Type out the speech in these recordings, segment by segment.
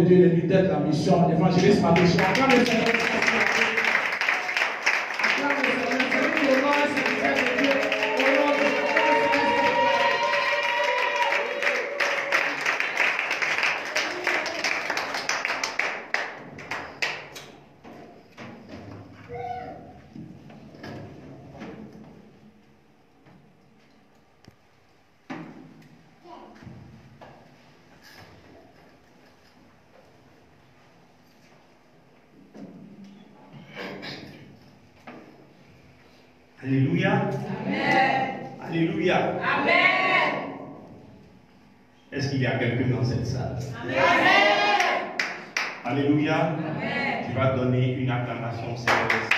Dieu est leader de la mission, l'évangéliste Matéchia. Acclame le Seigneur. Acclame le Seigneur. C'est lui l'honneur et serviteur de Dieu. Au nom de Dieu. Alléluia. Amen. Alléluia. Amen. Est-ce qu'il y a quelqu'un dans cette salle? Amen. Alléluia. Amen. Tu vas donner une acclamation céleste.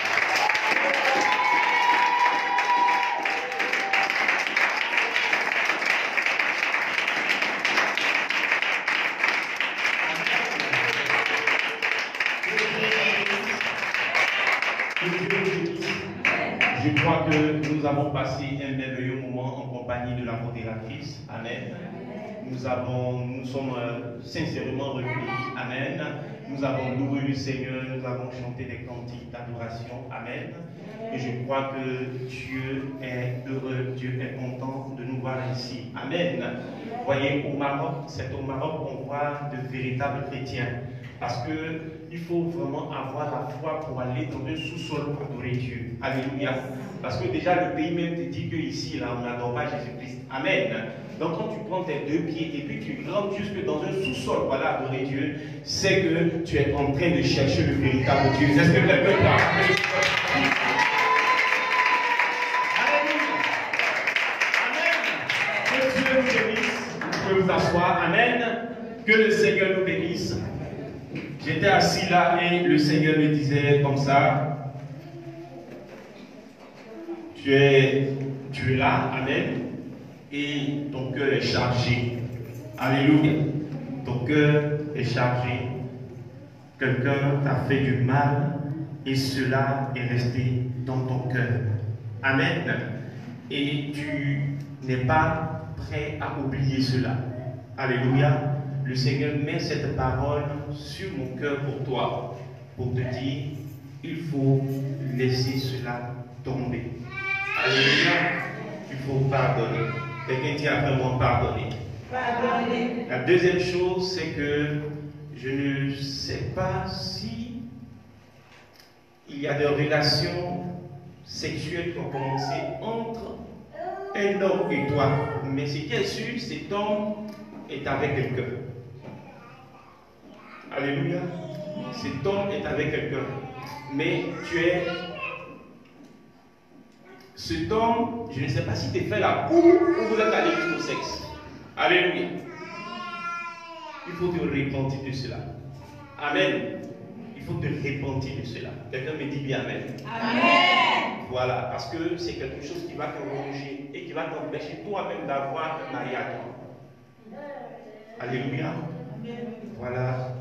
Je crois que nous avons passé un merveilleux moment en compagnie de la modératrice. Amen. Nous sommes sincèrement recueillis. Amen. Nous avons loué le Seigneur, nous avons chanté des cantiques d'adoration. Amen. Et je crois que Dieu est heureux, Dieu est content de nous voir ici. Amen. Vous voyez, au Maroc, c'est au Maroc qu'on voit de véritables chrétiens. Parce qu'il faut vraiment avoir la foi pour aller dans un sous-sol pour adorer Dieu. Alléluia. Parce que déjà le pays même te dit qu'ici, là, on n'adore pas Jésus-Christ. Amen. Donc quand tu prends tes deux pieds et puis tu rentres jusque dans un sous-sol pour aller adorer Dieu, c'est que tu es en train de chercher le véritable Dieu. Est-ce que quelqu'un peut Alléluia. Amen. Que Dieu nous bénisse. Vous pouvez vous asseoir. Amen. Que le Seigneur nous bénisse. J'étais assis là et le Seigneur me disait comme ça, tu es là, amen, et ton cœur est chargé. Alléluia. Ton cœur est chargé. Quelqu'un t'a fait du mal et cela est resté dans ton cœur. Amen. Et tu n'es pas prêt à oublier cela. Alléluia. Le Seigneur met cette parole sur mon cœur pour toi, pour te dire, il faut laisser cela tomber. Alléluia. Il faut pardonner. Quelqu'un dit après moi pardonner. Pardonner. La deuxième chose, c'est que je ne sais pas si il y a des relations sexuelles qui ont commencé entre un homme et toi. Mais ce qui est sûr, cet homme est avec quelqu'un. Alléluia. Cet homme est avec quelqu'un. Mais cet homme, je ne sais pas si tu es fait la boue ou vous êtes allé jusqu'au sexe. Alléluia. Il faut te repentir de cela. Amen. Il faut te repentir de cela. Quelqu'un me dit bien Amen. Amen. Voilà, parce que c'est quelque chose qui va te ronger et qui va t'empêcher toi-même d'avoir un mariage. Alléluia. Voilà.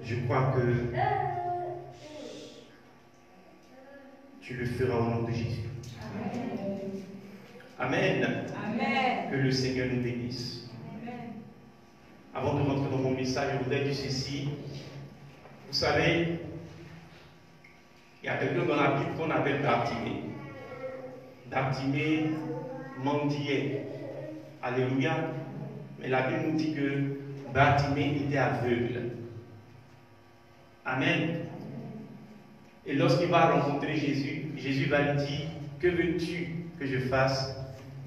Je crois que tu le feras au nom de Jésus. Amen. Amen. Que le Seigneur nous bénisse. Amen. Avant de rentrer dans mon message, je voudrais dire ceci. Vous savez, il y a quelqu'un dans la Bible qu'on appelle Bartimée. Bartimée mendiait. Alléluia. Mais la Bible nous dit que Bartimée était aveugle. Amen. Et lorsqu'il va rencontrer Jésus, Jésus va lui dire, que veux-tu que je fasse?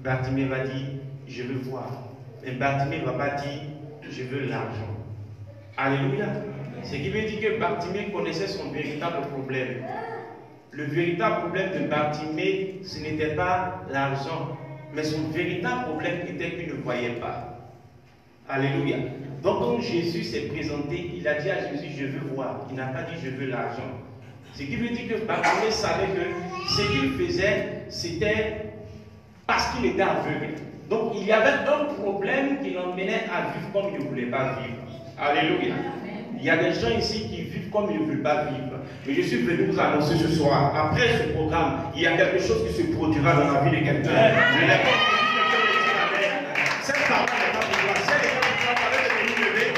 Bartimée va dire, je veux voir. Et Bartimée ne va pas dire, je veux l'argent. Alléluia. Ce qui veut dire que Bartimée connaissait son véritable problème. Le véritable problème de Bartimée, ce n'était pas l'argent, mais son véritable problème était qu'il ne voyait pas. Alléluia. Donc quand Jésus s'est présenté, il a dit à Jésus, je veux voir. Il n'a pas dit, je veux l'argent. Ce qui veut dire que Bartimée savait que ce qu'il faisait, c'était parce qu'il était aveugle. Donc il y avait un problème qui l'emmenait à vivre comme il ne voulait pas vivre. Alléluia. Il y a des gens ici qui vivent comme ils ne veulent pas vivre. Mais je suis venu vous annoncer ce soir, après ce programme, il y a quelque chose qui se produira dans la vie de quelqu'un. Je l'ai pas dit, cette parole n'est pas pour toi. Si elle est pour toi, parlez de nous lever.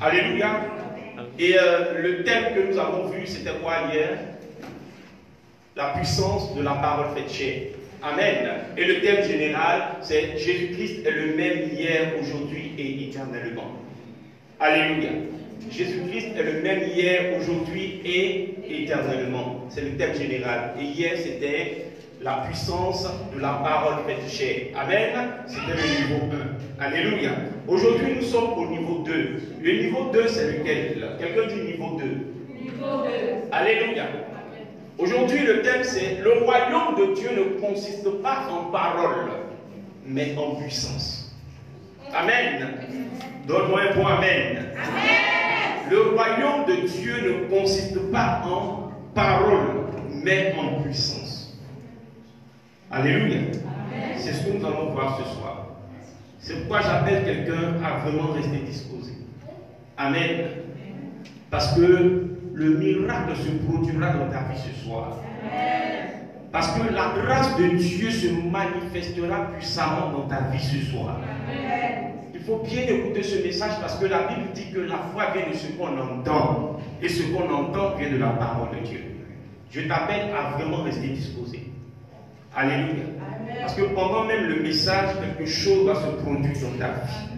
Alléluia. Et le thème que nous avons vu, c'était quoi hier? La puissance de la parole faite chair. Amen. Et le thème général, c'est Jésus-Christ est le même hier, aujourd'hui et éternellement. Alléluia. Jésus-Christ est le même hier, aujourd'hui et éternellement. C'est le thème général. Et hier, c'était la puissance de la parole faite chair. Amen. C'était le niveau 1. Alléluia. Aujourd'hui, nous sommes au niveau 2. Le niveau 2, c'est lequel? Quelqu'un dit niveau 2. Niveau 2. Alléluia. Aujourd'hui, le thème, c'est le royaume de Dieu ne consiste pas en parole, mais en puissance. Amen. Donne-moi un bon amen. Amen. Le royaume de Dieu ne consiste pas en parole, mais en puissance. Alléluia. C'est ce que nous allons voir ce soir. C'est pourquoi j'appelle quelqu'un à vraiment rester disposé. Amen. Parce que le miracle se produira dans ta vie ce soir. Parce que la grâce de Dieu se manifestera puissamment dans ta vie ce soir. Il faut bien écouter ce message parce que la Bible dit que la foi vient de ce qu'on entend. Et ce qu'on entend vient de la parole de Dieu. Je t'appelle à vraiment rester disposé. Alléluia. Parce que pendant même le message, quelque chose va se produire dans ta vie.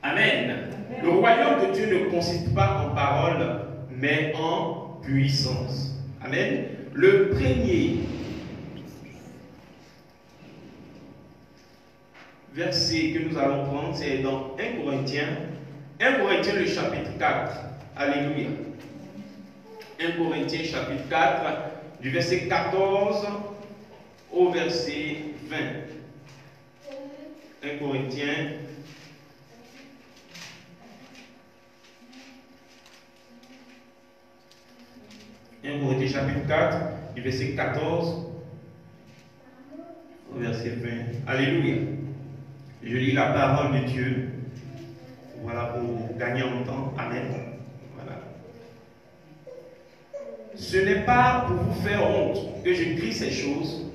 Amen. Le royaume de Dieu ne consiste pas en parole, mais en puissance. Amen. Le premier verset que nous allons prendre, c'est dans 1 Corinthiens. 1 Corinthiens, le chapitre 4. Alléluia. 1 Corinthiens, chapitre 4, du verset 14 au verset 20. 1 Corinthiens. Chapitre 4, du verset 14 au verset 20. Alléluia. Je lis la parole de Dieu. Voilà, pour gagner en temps. Amen. Voilà. Ce n'est pas pour vous faire honte que j'écris ces choses,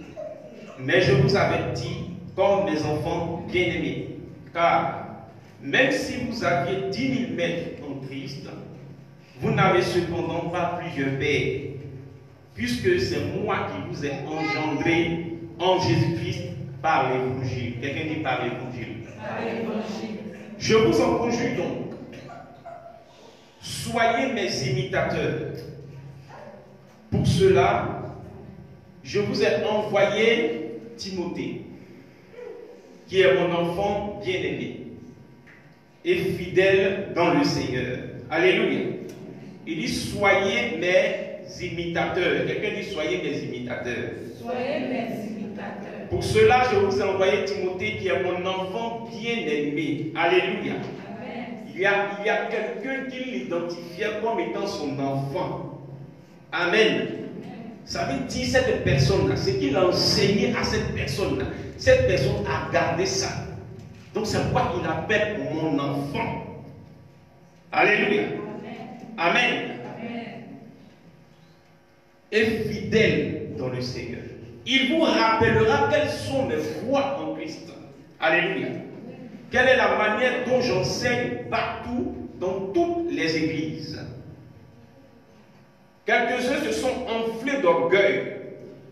mais je vous avertis comme mes enfants bien-aimés. Car même si vous aviez 10 000 maîtres en Christ, vous n'avez cependant pas plusieurs pères, puisque c'est moi qui vous ai engendré en Jésus-Christ par l'évangile. Quelqu'un dit par l'évangile. Par l'évangile. Je vous en conjure donc, soyez mes imitateurs. Pour cela, je vous ai envoyé Timothée, qui est mon enfant bien-aimé et fidèle dans le Seigneur. Alléluia. Il dit, soyez mes imitateurs. Quelqu'un dit, soyez mes imitateurs. Soyez mes imitateurs. Pour cela, je vous ai envoyé Timothée, qui est mon enfant bien-aimé. Alléluia. Amen. Il y a quelqu'un qui l'identifiait comme étant son enfant. Amen. Ça veut dire, cette personne-là, ce qu'il a enseigné à cette personne-là, cette personne a gardé ça. Donc c'est pourquoi il appelle mon enfant. Alléluia. Amen. Et fidèle dans le Seigneur. Il vous rappellera quelles sont mes voies en Christ. Alléluia. Quelle est la manière dont j'enseigne partout, dans toutes les églises. Quelques-uns se sont enflés d'orgueil,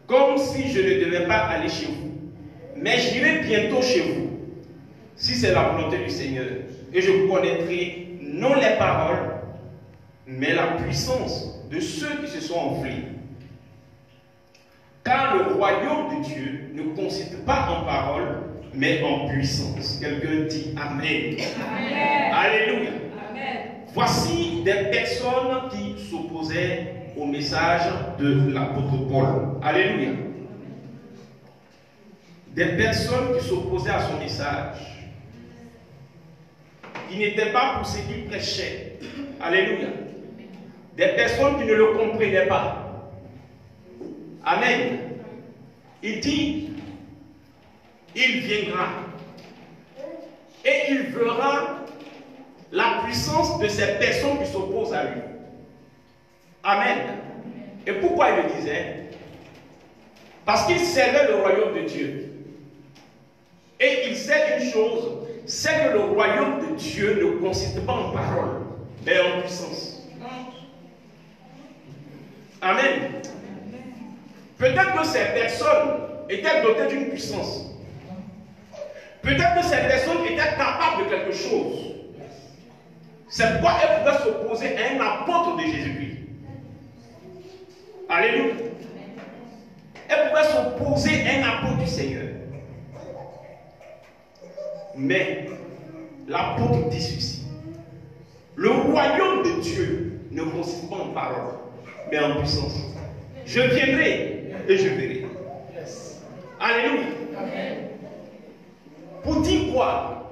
comme si je ne devais pas aller chez vous. Mais j'irai bientôt chez vous, si c'est la volonté du Seigneur. Et je connaîtrai non les paroles, mais la puissance de ceux qui se sont enflés. Car le royaume de Dieu ne consiste pas en parole, mais en puissance. Quelqu'un dit Amen. Amen. Alléluia. Amen. Voici des personnes qui s'opposaient au message de l'apôtre Paul. Alléluia. Des personnes qui s'opposaient à son message, qui n'étaient pas pour ce qu'il prêchait. Alléluia. Des personnes qui ne le comprenaient pas. Amen. Il dit, il viendra et il verra la puissance de ces personnes qui s'opposent à lui. Amen. Et pourquoi il le disait? Parce qu'il servait le royaume de Dieu. Et il sait une chose, c'est que le royaume de Dieu ne consiste pas en parole, mais en puissance. Amen. Peut-être que ces personnes étaient dotées d'une puissance. Peut-être que ces personnes étaient capables de quelque chose. C'est pourquoi elles pouvaient s'opposer à un apôtre de Jésus-Christ. Alléluia. Elles pouvaient s'opposer à un apôtre du Seigneur. Mais l'apôtre dit ceci: le royaume de Dieu ne consiste pas en parole, mais en puissance. Je viendrai et je verrai. Alléluia. Pour dire quoi?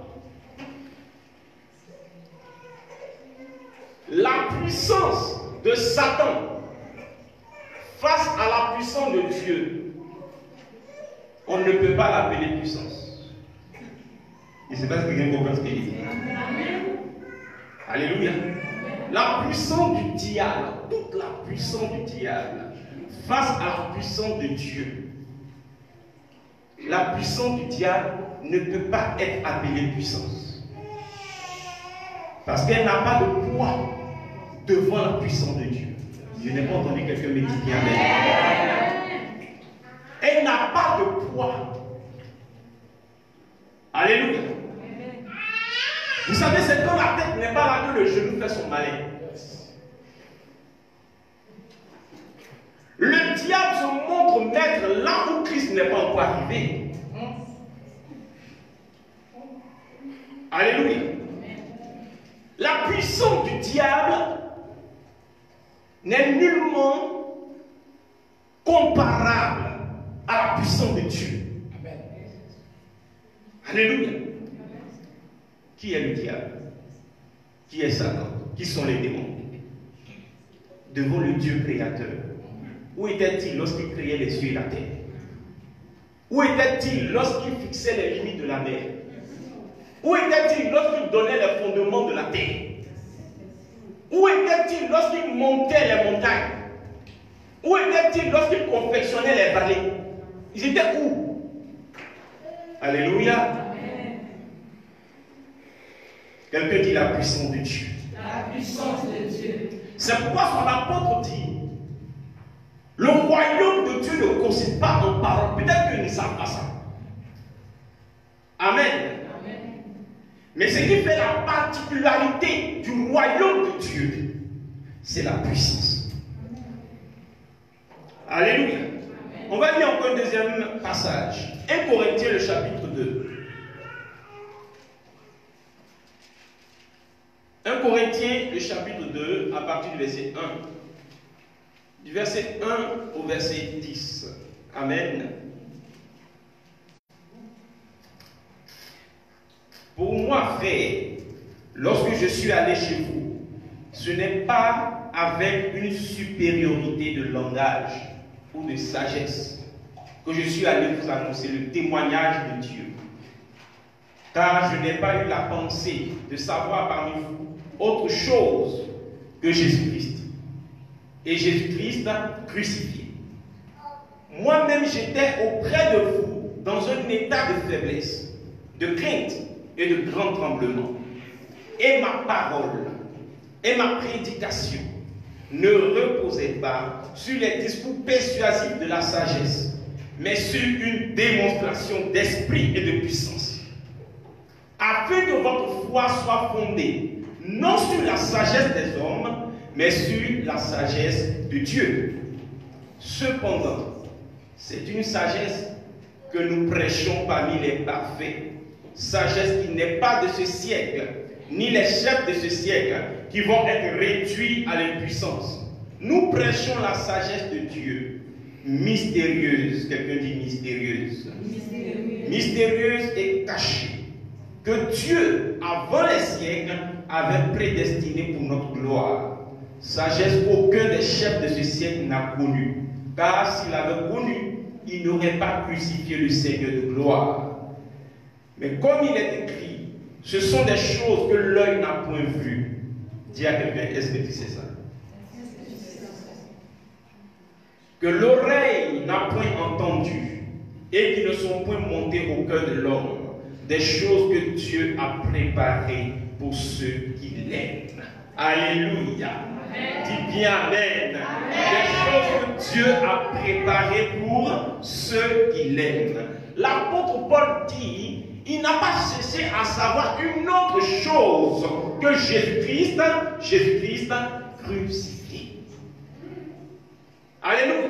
La puissance de Satan face à la puissance de Dieu, on ne peut pas l'appeler puissance. Je ne sais pas si quelqu'un comprend ce qu'il dit. Alléluia. La puissance du diable, toute la puissance du diable, face à la puissance de Dieu, la puissance du diable ne peut pas être appelée puissance. Parce qu'elle n'a pas de poids devant la puissance de Dieu. Je n'ai pas entendu quelqu'un me dire Amen. Elle n'a pas de poids. Alléluia. Vous savez, c'est quand la tête n'est pas là que le genou fait son malin. Le diable se montre maître là où Christ n'est pas encore arrivé. Alléluia. La puissance du diable n'est nullement comparable à la puissance de Dieu. Alléluia. Qui est le diable? Qui est Satan? Qui sont les démons? Devant le Dieu créateur. Où était-il lorsqu'il créait les cieux et la terre? Où était-il lorsqu'il fixait les limites de la mer? Où était-il lorsqu'il donnait les fondements de la terre? Où était-il lorsqu'il montait les montagnes? Où était-il lorsqu'il confectionnait les vallées? Ils étaient où? Alléluia. Quelqu'un dit la puissance de Dieu. La puissance de Dieu. C'est pourquoi son apôtre dit: le royaume de Dieu ne consiste pas en parole. Peut-être qu'ils ne savent pas ça. Amen. Amen. Mais ce qui fait la particularité du royaume de Dieu, c'est la puissance. Alléluia. Amen. On va lire encore un deuxième passage. 1 Corinthiens, le chapitre 2. 1 Corinthiens, le chapitre 2, à partir du verset 1. Du verset 1 au verset 10. Amen. Pour moi, frère, lorsque je suis allé chez vous, ce n'est pas avec une supériorité de langage ou de sagesse que je suis allé vous annoncer le témoignage de Dieu. Car je n'ai pas eu la pensée de savoir parmi vous autre chose que Jésus-Christ. Et Jésus-Christ crucifié. Moi-même, j'étais auprès de vous dans un état de faiblesse, de crainte et de grand tremblement. Et ma parole et ma prédication ne reposaient pas sur les discours persuasifs de la sagesse, mais sur une démonstration d'esprit et de puissance, afin que votre foi soit fondée non sur la sagesse des hommes, mais sur la sagesse de Dieu. Cependant, c'est une sagesse que nous prêchons parmi les parfaits, sagesse qui n'est pas de ce siècle, ni les chefs de ce siècle qui vont être réduits à l'impuissance. Nous prêchons la sagesse de Dieu, mystérieuse. Quelqu'un dit mystérieuse. Mystérieuse et cachée, que Dieu, avant les siècles, avait prédestinée pour notre gloire. Sagesse qu'aucun des chefs de ce siècle n'a connue, car s'il avait connu, il n'aurait pas crucifié le Seigneur de gloire. Mais comme il est écrit, ce sont des choses que l'œil n'a point vues. Dis à quelqu'un, est-ce que tu sais ça? Que l'oreille n'a point entendu et qui ne sont point montées au cœur de l'homme. des choses que Dieu a préparées pour ceux qui l'aiment. Alléluia. Dis bien Amen. Des choses que Dieu a préparées pour ceux qui l'aiment. L'apôtre Paul dit, il n'a pas cessé à savoir une autre chose que Jésus-Christ crucifié. Alléluia.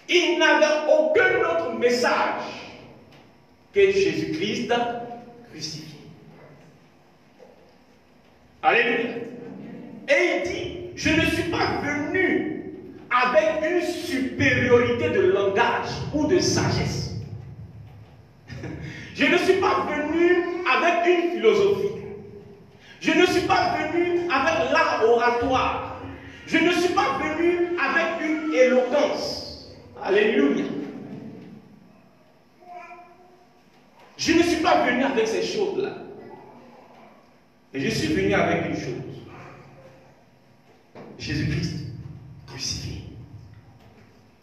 Il n'avait aucun autre message que Jésus-Christ crucifié. Alléluia. Et il dit, je ne suis pas venu avec une supériorité de langage ou de sagesse. Je ne suis pas venu avec une philosophie. Je ne suis pas venu avec l'art oratoire. Je ne suis pas venu avec une éloquence. Alléluia. Je ne suis pas venu avec ces choses-là. Et je suis venu avec une chose. Jésus-Christ crucifié.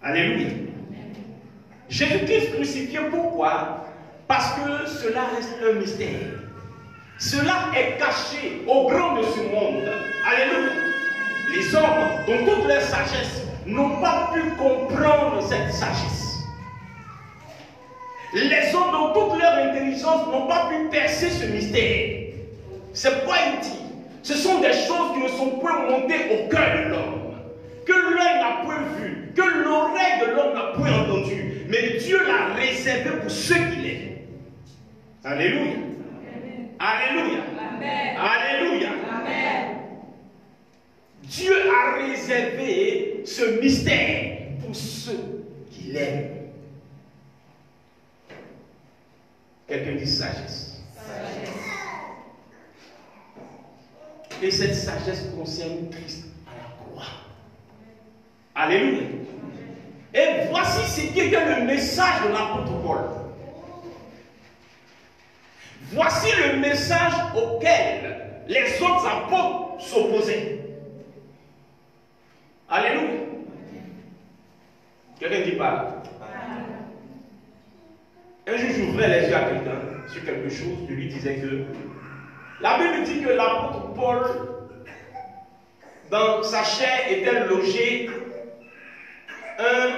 Alléluia. Jésus-Christ crucifié, pourquoi? Parce que cela reste un mystère. Cela est caché au grand de ce monde. Alléluia. Les hommes, dans toute leur sagesse, n'ont pas pu comprendre cette sagesse. Les hommes, dans toute leur intelligence, n'ont pas pu percer ce mystère. C'est pourquoi il dit, ce sont des choses qui ne sont point montées au cœur de l'homme, que l'œil n'a point vu, que l'oreille de l'homme n'a point entendu, mais Dieu l'a réservé pour ceux qui l'aiment. Alléluia. Alléluia. Amen. Alléluia. Amen. Dieu a réservé ce mystère pour ceux qui l'aiment. Quelqu'un dit sagesse. Sagesse. Et cette sagesse concerne Christ à la croix. Alléluia. Et voici ce qui est le message de l'apôtre Paul. Voici le message auquel les autres apôtres s'opposaient. Alléluia. Quelqu'un dit pas. Un jour, j'ouvrais les yeux à quelqu'un sur quelque chose. Je lui disais que la Bible dit que l'apôtre Paul, dans sa chair, était logé un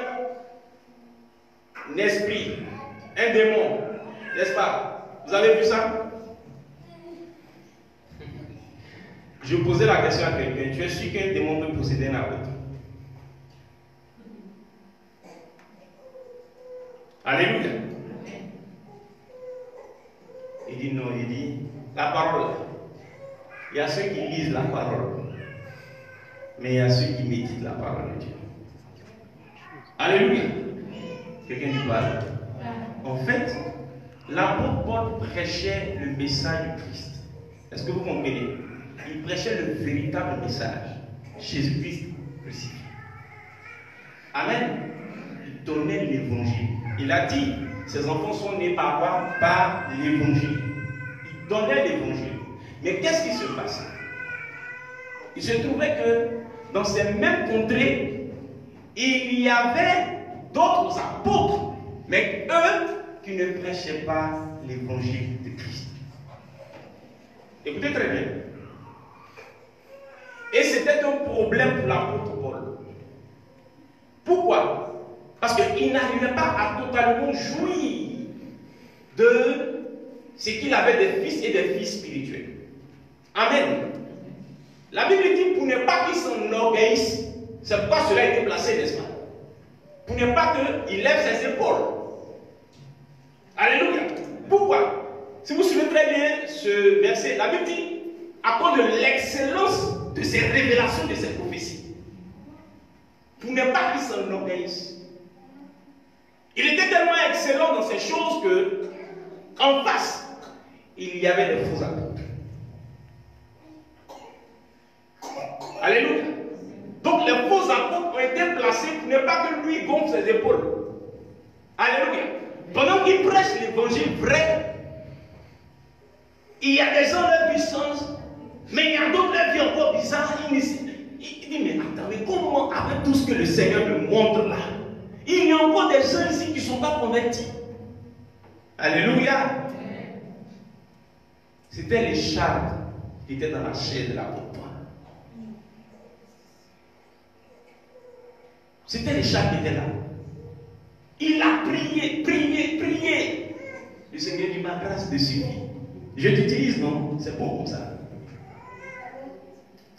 esprit, un démon, n'est-ce pas? Vous avez vu ça? Je posais la question à quelqu'un. Tu es sûr qu'un démon peut posséder un apôtre? Alléluia. Il dit non, il dit la parole. Il y a ceux qui lisent la parole, mais il y a ceux qui méditent la parole de Dieu. Alléluia. Quelqu'un dit pas. En fait, l'apôtre Paul prêchait le message du Christ. Est-ce que vous comprenez? Il prêchait le véritable message. Jésus-Christ crucifié. Amen. Il donnait l'évangile. Il a dit, ses enfants sont nés par quoi? Par l'évangile. Il donnait l'évangile. Mais qu'est-ce qui se passait? Il se trouvait que dans ces mêmes contrées, il y avait d'autres apôtres, mais eux qui ne prêchaient pas l'évangile de Christ. Écoutez très bien. Et c'était un problème pour l'apôtre Paul. Pourquoi? Parce qu'il n'arrivait pas à totalement jouir de ce qu'il avait des fils et des filles spirituels. Amen. La Bible dit pour ne pas qu'il s'enorgueillisse. C'est pourquoi cela a été placé, n'est-ce pas? Pour ne pas qu'il lève ses épaules. Alléluia. Pourquoi? Si vous suivez très bien ce verset, la Bible dit à cause de l'excellence de ces révélations, de ces prophéties. Pour ne pas qu'il s'enorgueillisse. Il était tellement excellent dans ces choses que, en face, il y avait des faux apôtres. Alléluia. Donc les faux apôtres ont été placés pour ne pas que lui gonfle ses épaules. Alléluia. Pendant qu'il prêche l'évangile vrai, il y a des gens leur vie change, mais il y a d'autres leur vie encore bizarre. Il dit, mais attendez, comment avec tout ce que le Seigneur me montre là, il y a encore des gens ici qui ne sont pas convertis. Alléluia. C'était les charmes qui étaient dans la chair de l'apôtre Paul. C'était les charmes qui étaient là. Il a prié, prié, prié. Le Seigneur dit, ma grâce te suffit. Je t'utilise, non? C'est bon comme ça.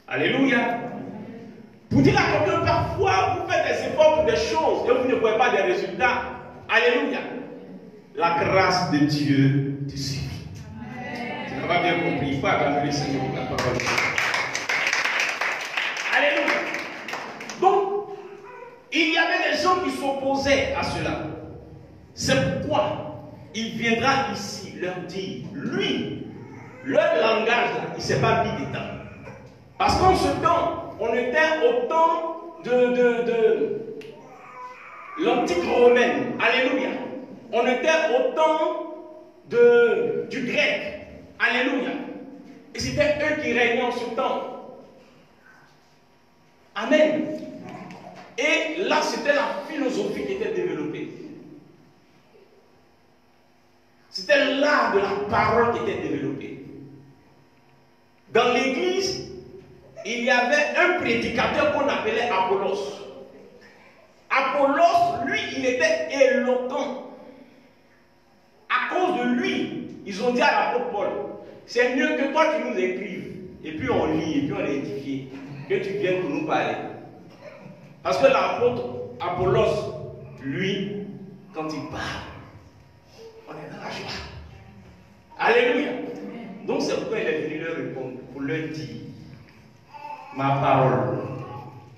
Alléluia. Pour dire à quelqu'un, parfois vous faites des efforts pour des choses et vous ne voyez pas des résultats. Alléluia. La grâce de Dieu te suffit. Tu n'as pas bien compris. Il faut acclamer le Seigneur pour la parole. Alléluia. Donc, il y avait des gens qui s'opposaient à cela. C'est pourquoi il viendra ici leur dire, lui, leur langage là, il ne s'est pas mis dedans. Parce qu'en ce temps, on était au temps de l'antique romaine. Alléluia. On était au temps du grec. Alléluia. Et c'était eux qui régnaient en ce temps. Amen. Et là, c'était la philosophie qui était développée. C'était l'art de la parole qui était développé. Dans l'église, il y avait un prédicateur qu'on appelait Apollos. Apollos, lui, il était éloquent. À cause de lui, ils ont dit à l'apôtre Paul, c'est mieux que toi qui nous écrives. Et puis on lit, et puis on est édifié, que tu viennes pour nous parler. Parce que l'apôtre Apollos, lui, quand il parle, on est dans la joie. Alléluia. Donc c'est pourquoi il est venu leur répondre, pour leur dire, ma parole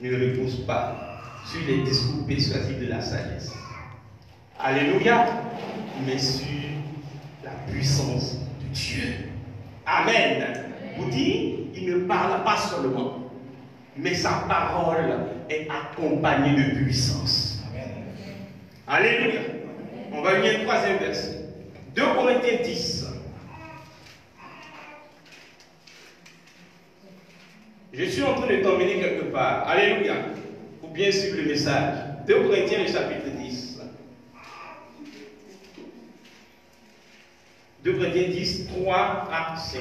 ne repose pas sur les discours persuasifs de la sagesse. Alléluia. Mais sur la puissance de Dieu. Amen. Vous dites, il ne parle pas seulement, mais sa parole est accompagnée de puissance. Alléluia. On va lire le troisième verset. 2 Corinthiens 10. Je suis en train de t'emmener quelque part. Alléluia. Pour bien suivre le message. 2 Corinthiens, le chapitre 10. 2 Corinthiens 10, 3 à 5.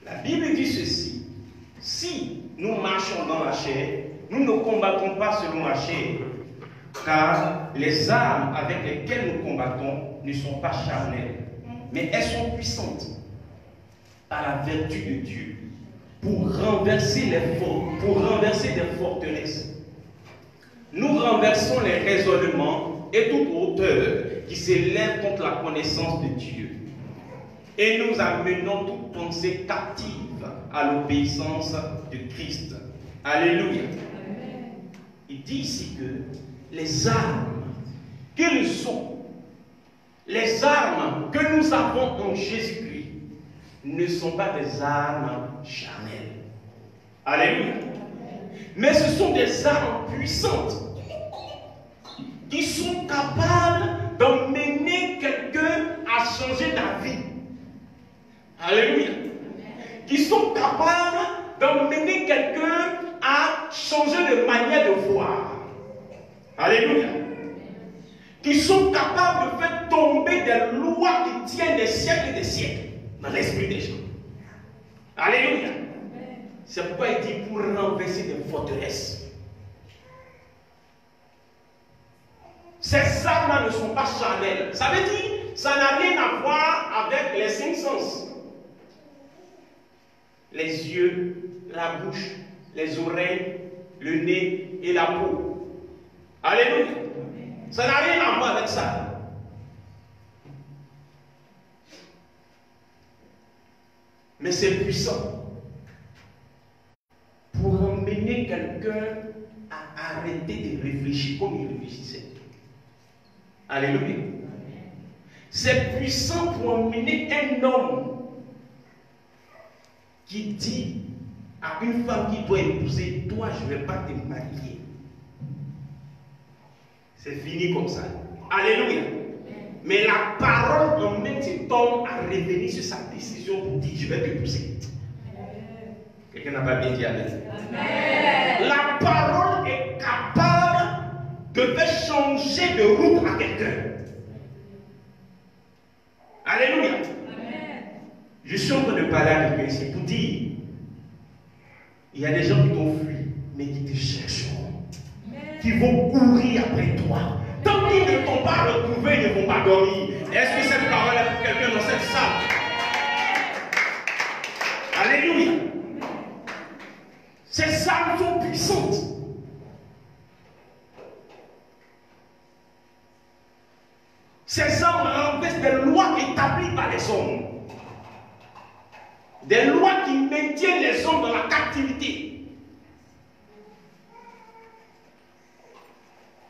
La Bible dit ceci. Si nous marchons dans la chair, nous ne combattons pas selon la chair, car les armes avec lesquelles nous combattons ne sont pas charnelles, mais elles sont puissantes par la vertu de Dieu pour renverser des forteresses. Nous renversons les raisonnements et toute hauteur qui s'élève contre la connaissance de Dieu. Et nous amenons toute pensée captive à l'obéissance de Christ. Alléluia. Il dit ici que les armes, quelles sont les armes que nous avons en Jésus-Christ ne sont pas des armes charnelles. Alléluia. Mais ce sont des armes puissantes qui sont capables d'emmener quelqu'un à changer d'avis. Alléluia. Qui sont capables d'emmener quelqu'un à changer de manière de voir. Alléluia. Qui sont capables de faire tomber des lois qui tiennent des siècles et des siècles dans l'esprit des gens. Alléluia. C'est pourquoi il dit pour renverser des forteresses. Ces armes-là ne sont pas charnelles. Ça veut dire, ça n'a rien à voir avec les 5 sens. Les yeux, la bouche, les oreilles, le nez et la peau. Alléluia. Ça n'a rien à voir avec ça. Mais c'est puissant pour emmener quelqu'un à arrêter de réfléchir comme il réfléchissait. Alléluia. C'est puissant pour emmener un homme qui dit à une femme qui doit épouser, toi je ne vais pas te marier. C'est fini comme ça. Alléluia. Mais la parole emmène cet homme à revenir sur sa décision pour dire je vais t'épouser. Quelqu'un n'a pas bien dit amen. La parole est capable de faire changer de route à quelqu'un. Alléluia. Je suis en train de parler à quelqu'un ici pour dire, il y a des gens qui t'ont fui, mais qui te chercheront, qui vont courir après toi. Tant qu'ils ne t'ont pas retrouvé, ils ne vont pas dormir. Est-ce que cette parole est pour quelqu'un dans cette salle? Alléluia. Ces armes sont puissantes. Ces armes renversent des lois établies par les hommes. Des lois qui maintiennent les hommes dans la captivité.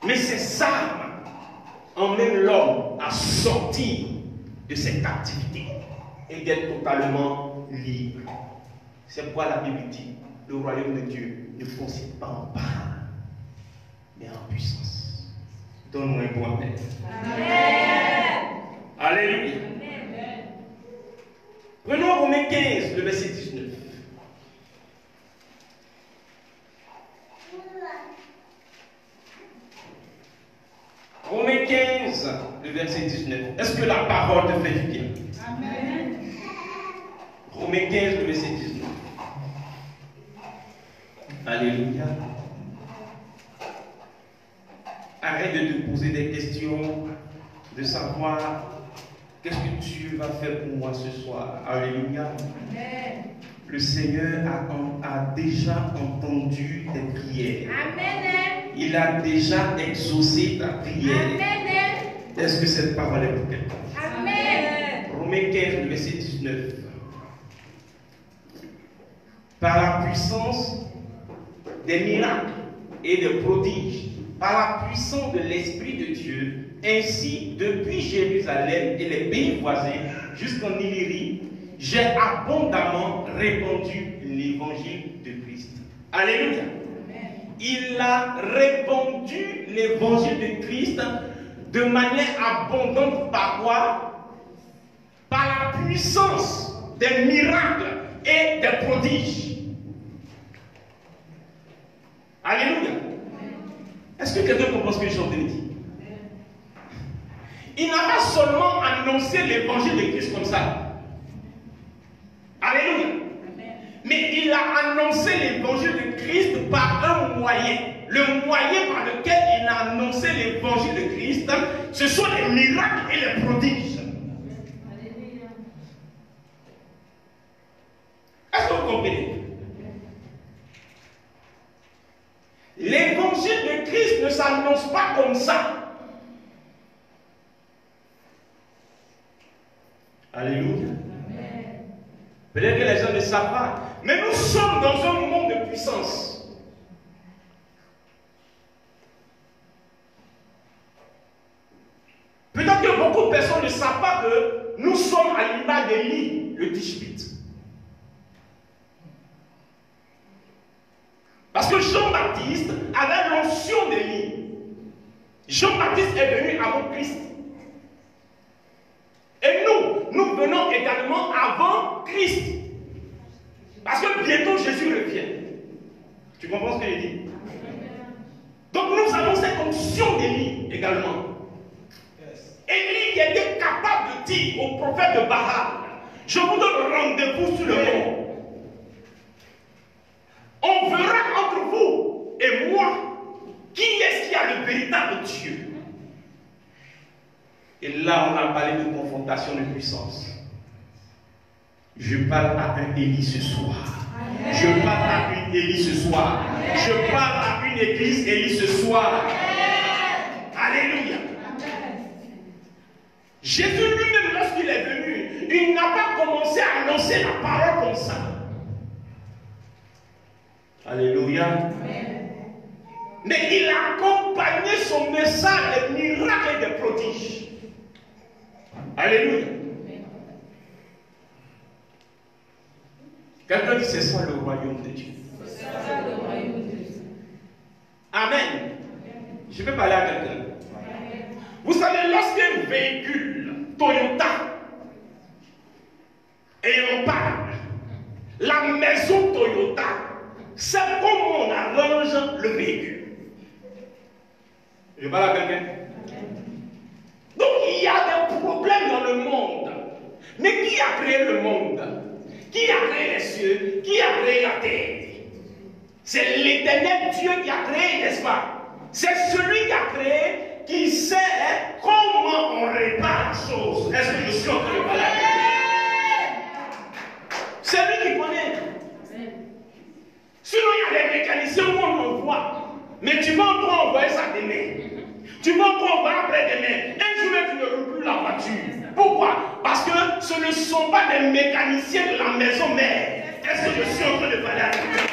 Mais ces armes emmènent l'homme à sortir de cette captivité et d'être totalement libre. C'est pourquoi la Bible dit, le royaume de Dieu ne consiste pas en parole, mais en puissance. Donne-moi un bon amen. Amen. Alléluia. Amen. Prenons Romains 15, le verset 19. Romains 15, le verset 19. Est-ce que la parole te fait du bien? Amen. Romains 15, le verset 19. Alléluia. Arrête de te poser des questions, de savoir qu'est-ce que Dieu va faire pour moi ce soir. Alléluia. Amen. Le Seigneur a déjà entendu tes prières. Amen. Il a déjà exaucé ta prière. Amen. Est-ce que cette parole est pour quelqu'un? Amen. Romains 15, le verset 19. Par la puissance des miracles et des prodiges, par la puissance de l'Esprit de Dieu, ainsi depuis Jérusalem et les pays voisins jusqu'en Illyrie, j'ai abondamment répandu l'évangile de Christ. Alléluia. Il a répandu l'évangile de Christ de manière abondante par quoi? Par la puissance des miracles et des prodiges. Alléluia. Est-ce que quelqu'un comprend ce que je suis en train de dire? Il n'a pas seulement annoncé l'évangile de Christ comme ça. Alléluia. Mais il a annoncé l'évangile de Christ par un moyen. Le moyen par lequel il a annoncé l'évangile de Christ, ce sont les miracles et les prodiges. Est-ce que vous comprenez? L'évangile de Christ ne s'annonce pas comme ça. Alléluia. Peut-être que les gens ne savent pas, mais nous sommes dans un monde de puissance. Peut-être que beaucoup de personnes ne savent pas que nous sommes à l'image d'Élie, le Tishbite. Parce que Jean-Baptiste avait l'onction d'Élie. Jean-Baptiste est venu avant Christ. Et nous venons également avant Christ. Parce que bientôt Jésus revient. Tu comprends ce que je dis? Donc nous avons cette onction d'Élie également. Élie qui était capable de dire au prophète de Baal, je vous donne rendez-vous sur le mont. On verra entre vous et moi qui est-ce qui a le véritable Dieu. Et là, on a parlé de confrontation de puissance. Je parle à un Élie ce soir. Amen. Je parle à une Élie ce soir. Amen. Je parle à une église Élie ce soir. Amen. Alléluia. Amen. Jésus lui-même, lorsqu'il est venu, il n'a pas commencé à annoncer la parole comme ça. Alléluia. Amen. Mais il a accompagné son message des miracles et des prodiges. Alléluia. Quelqu'un dit c'est ça le royaume de Dieu. C'est ça le royaume de Dieu. Amen. Je vais parler à quelqu'un. Vous savez, lorsqu'un véhicule Toyota, et on parle, la maison Toyota, c'est comment on arrange le véhicule. Je parle à quelqu'un. Donc il y a des problèmes dans le monde. qui a créé le monde? Qui a créé les cieux? Qui a créé la terre? C'est l'Éternel Dieu qui a créé, n'est-ce pas? C'est celui qui a créé qui sait comment on répare les choses. Est-ce que je suis en train de parler? C'est lui qui connaît. Sinon, il y a des mécaniciens où on envoie. Mais tu vas encore envoyer ça demain. Tu vas encore envoyer après-demain. Un jour, tu ne roules plus la voiture. Pourquoi? Parce que ce ne sont pas des mécaniciens de la maison mère. Est-ce que je suis en train de parler avec vous?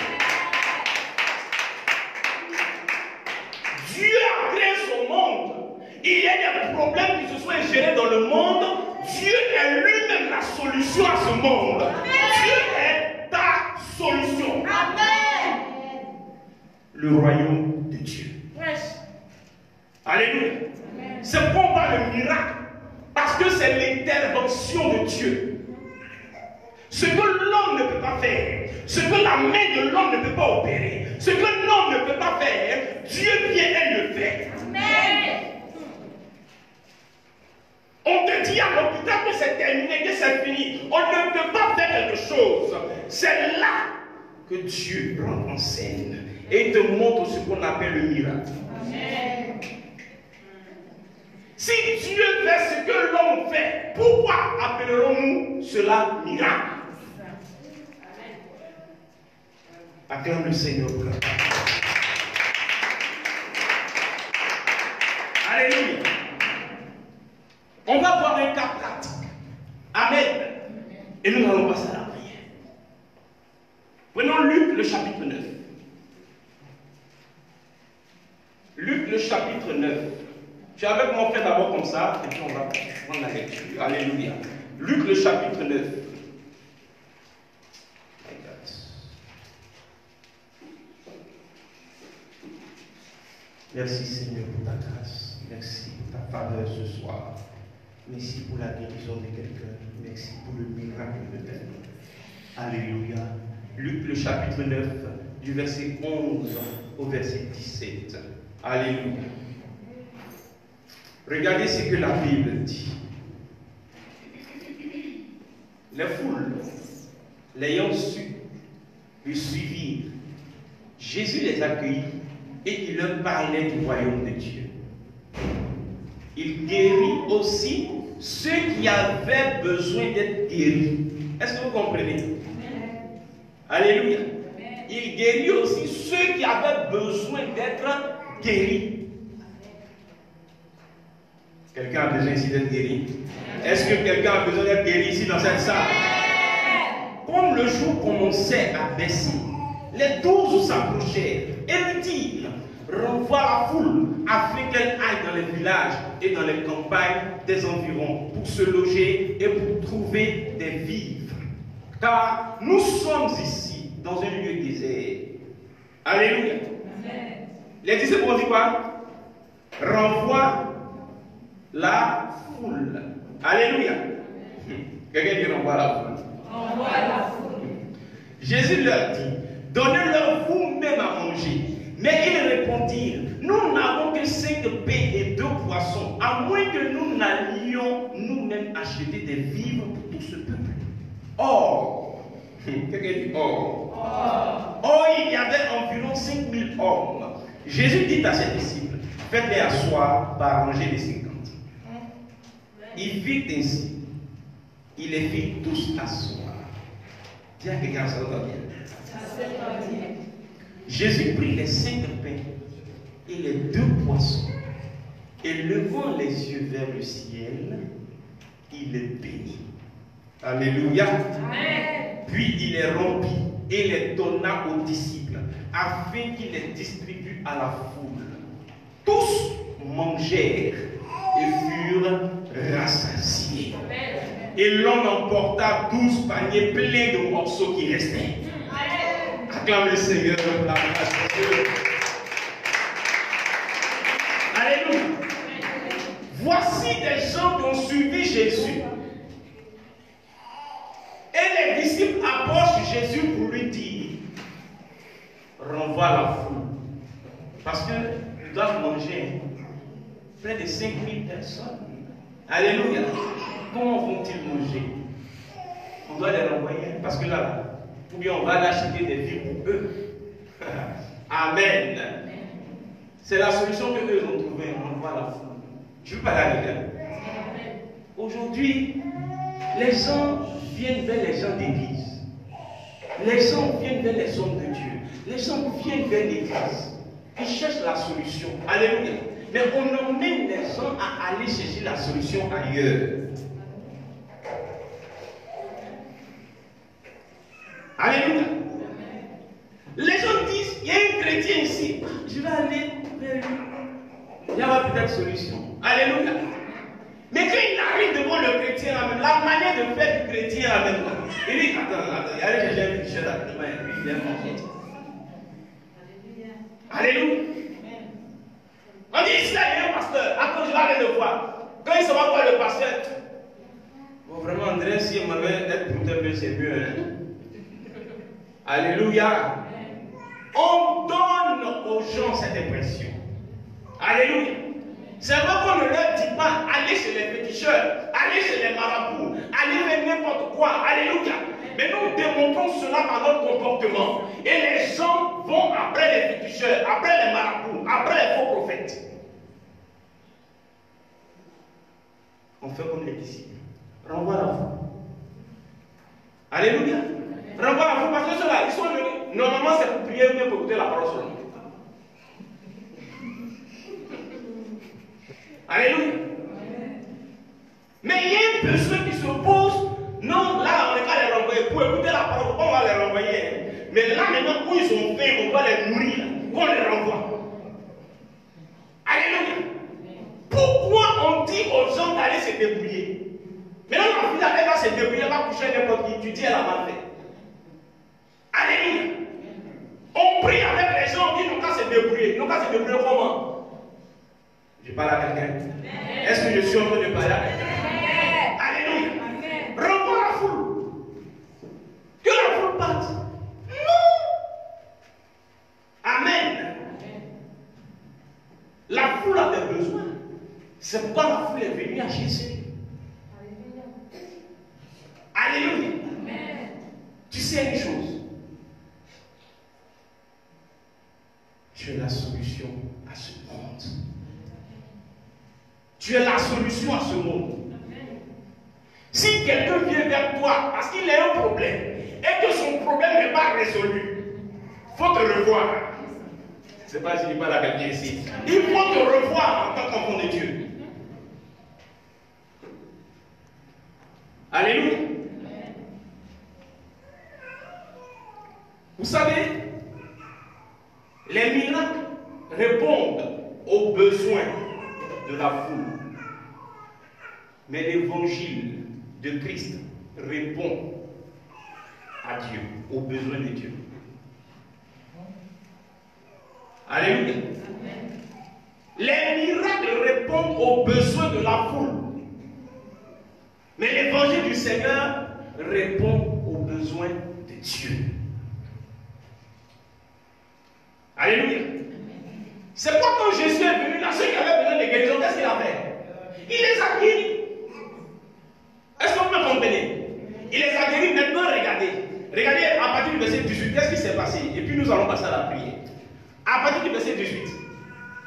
Dieu a créé son monde. Il y a des problèmes qui se sont ingérés dans le monde. Dieu est lui-même la solution à ce monde. Dieu est ta solution. Amen. Le royaume de Dieu. Alléluia. C'est pourquoi on parle de miracle. Parce que c'est l'intervention de Dieu. Ce que l'homme ne peut pas faire, ce que la main de l'homme ne peut pas opérer, ce que l'homme ne peut pas faire, Dieu vient et le fait. Amen. On te dit à l'hôpital que c'est terminé, que c'est fini. On ne peut pas faire quelque chose. C'est là que Dieu prend en scène et te montre ce qu'on appelle le miracle. Amen. Si Dieu fait ce que l'homme fait, pourquoi appellerons-nous cela miracle? Acclame le Seigneur pour la parole. Alléluia. On va voir un cas pratique. Amen. Et nous allons passer à la prière. Prenons Luc le chapitre 9. Luc le chapitre 9. Je suis avec mon frère d'abord comme ça, et puis on va prendre la lecture. Alléluia. Luc le chapitre 9. Merci Seigneur pour ta grâce. Merci pour ta faveur ce soir. Merci pour la guérison de quelqu'un. Merci pour le miracle de ta vie. Alléluia. Luc le chapitre 9, du verset 11 au verset 17. Alléluia. Regardez ce que la Bible dit. Les foules, l'ayant su, le suivirent. Jésus les accueillit et il leur parlait du royaume de Dieu. Il guérit aussi ceux qui avaient besoin d'être guéris. Est-ce que vous comprenez? Alléluia. Il guérit aussi ceux qui avaient besoin d'être guéris. Quelqu'un a besoin ici d'être guéri? Est-ce que quelqu'un a besoin d'être guéri ici dans cette salle? Comme le jour commençait à baisser, les 12 s'approchèrent et lui dirent: renvoie la foule afin qu'elle aille dans les villages et dans les campagnes des environs pour se loger et pour trouver des vivres. Car nous sommes ici dans un lieu désert. Alléluia. Les disciples ont dit quoi? Renvoie la foule. Alléluia. Quelqu'un dit renvoie la foule. Renvoie la foule. Jésus leur dit: donnez-leur vous-même à manger. Mais ils répondirent: nous n'avons que 5 pains et 2 poissons, à moins que nous n'allions nous-mêmes acheter des vivres pour tout ce peuple. Or, quelqu'un dit or. Or, il y avait environ 5000 hommes. Jésus dit à ses disciples: faites-les asseoir par arranger les 50. Il fit ainsi. Il les fit tous asseoir. Dis à quelqu'un, ça va bien. Jésus prit les 5 pains et les 2 poissons, et levant les yeux vers le ciel, il les bénit. Alléluia. Amen. Puis il les rompit et les donna aux disciples, afin qu'ils les distribuent à la foule. Tous mangèrent et furent rassasiés. Et l'on emporta 12 paniers pleins de morceaux qui restaient. Acclame le Seigneur pour la grâce de Dieu. Alléluia. Voici des gens qui ont suivi Jésus. Et les disciples approchent Jésus pour lui dire: renvoie la foule. Parce qu'ils doivent manger près de 5000 personnes. Alléluia. Comment vont-ils manger? On doit les renvoyer parce que là, ou bien on va l'acheter des vies pour eux. Amen. C'est la solution que eux ont trouvée. On voit la foule. Je ne veux pas la regarder. Aujourd'hui, les gens viennent vers les gens d'église. Les gens viennent vers les hommes de Dieu. Les gens viennent vers l'église. Ils cherchent la solution. Alléluia. Mais on emmène les gens à aller chercher la solution ailleurs. Alléluia. Les gens disent, il y a un chrétien ici. Je vais aller vers lui. Il y aura peut-être solution. Alléluia. Mais quand il arrive devant le chrétien, la manière de faire du chrétien, il dit, attends, il y a un t-shirt à lui, il est mort. Alléluia. On dit ici, il y a un pasteur. Attends, je vais aller le voir. Quand il se va voir le pasteur, bon, vraiment, André, si on m'avait être protégé, c'est mieux. Hein? Alléluia. On donne aux gens cette impression. Alléluia. C'est vrai qu'on ne leur dit pas, allez chez les féticheurs, allez chez les marabouts, allez faire n'importe quoi. Alléluia. Mais nous démontrons cela par notre comportement. Et les gens vont après les féticheurs, après les marabouts, après les faux prophètes. On fait comme les disciples. Renvoie la foi. Alléluia. Renvoie la foi parce que ceux-là, ils sont venus. Normalement, c'est pour prier ou bien pour écouter la parole seulement. Alléluia. Mais il y a un besoin qui se pose. Non, là, on n'est pas les renvoyer. Pour écouter la parole, on va les renvoyer. Mais là, maintenant, où ils ont faim, on doit les nourrir. Qu'on les renvoie. Alléluia. Pourquoi on dit aux gens d'aller se débrouiller? Maintenant, la fille, elle va se débrouiller, elle va coucher n'importe qui. Tu dis, elle a mal fait. Alléluia. On prie avec les gens, on dit, nous, qu'à se débrouiller. Nous, qu'à se débrouiller comment? Je parle à quelqu'un. Est-ce que je suis en train de parler à quelqu'un? Alléluia. Renvoie la foule. Que la foule parte. Non. Amen. La foule avait besoin. C'est pourquoi la foule est venue à Jésus. Alléluia. Tu sais une chose. Tu es la solution à ce monde. Tu es la solution à ce monde. Si quelqu'un vient vers toi parce qu'il a un problème et que son problème n'est pas résolu, il faut te revoir. Je ne sais pas si je parle à quelqu'un ici. Il faut te revoir en tant qu'enfant de Dieu. Alléluia. Vous savez, les miracles répondent aux besoins de la foule. Mais l'évangile de Christ répond à Dieu, aux besoins de Dieu. Alléluia. Les miracles répondent aux besoins de la foule. Mais l'évangile du Seigneur répond aux besoins de Dieu. Alléluia. C'est pourquoi quand Jésus est venu, là, ceux qui avaient besoin de guérison, qu'est-ce qu'il a fait? Il les a guéris. Est-ce qu'on peut comprendre? Il les a guéris. Maintenant, regardez. Regardez à partir du verset 18, qu'est-ce qui s'est passé? Et puis nous allons passer à la prière. À partir du verset 18,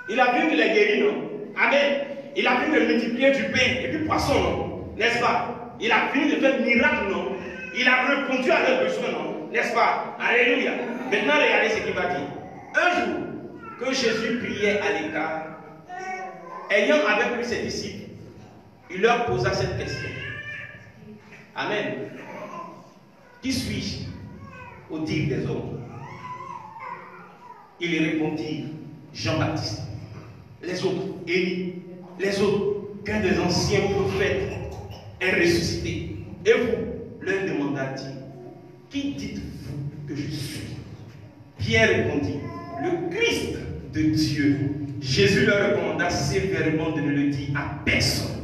il a vu qu'il les guérit, non? Amen. Il a vu de multiplier du pain et du poisson, non? N'est-ce pas? Il a fini de faire miracle, non? Il a répondu à leurs besoins, non? N'est-ce pas? Alléluia. Maintenant, regardez ce qu'il va dire. Un jour, que Jésus priait à l'écart, ayant avec lui ses disciples, il leur posa cette question. Amen. Qui suis-je au dire des hommes? Ils répondirent, Jean-Baptiste. Les autres, Élie. Les autres, qu'un des anciens prophètes est ressuscité. Et vous, leur demanda-t-il, qui dites-vous que je suis? Pierre répondit, le Christ de Dieu. Jésus leur recommanda sévèrement de ne le dire à personne.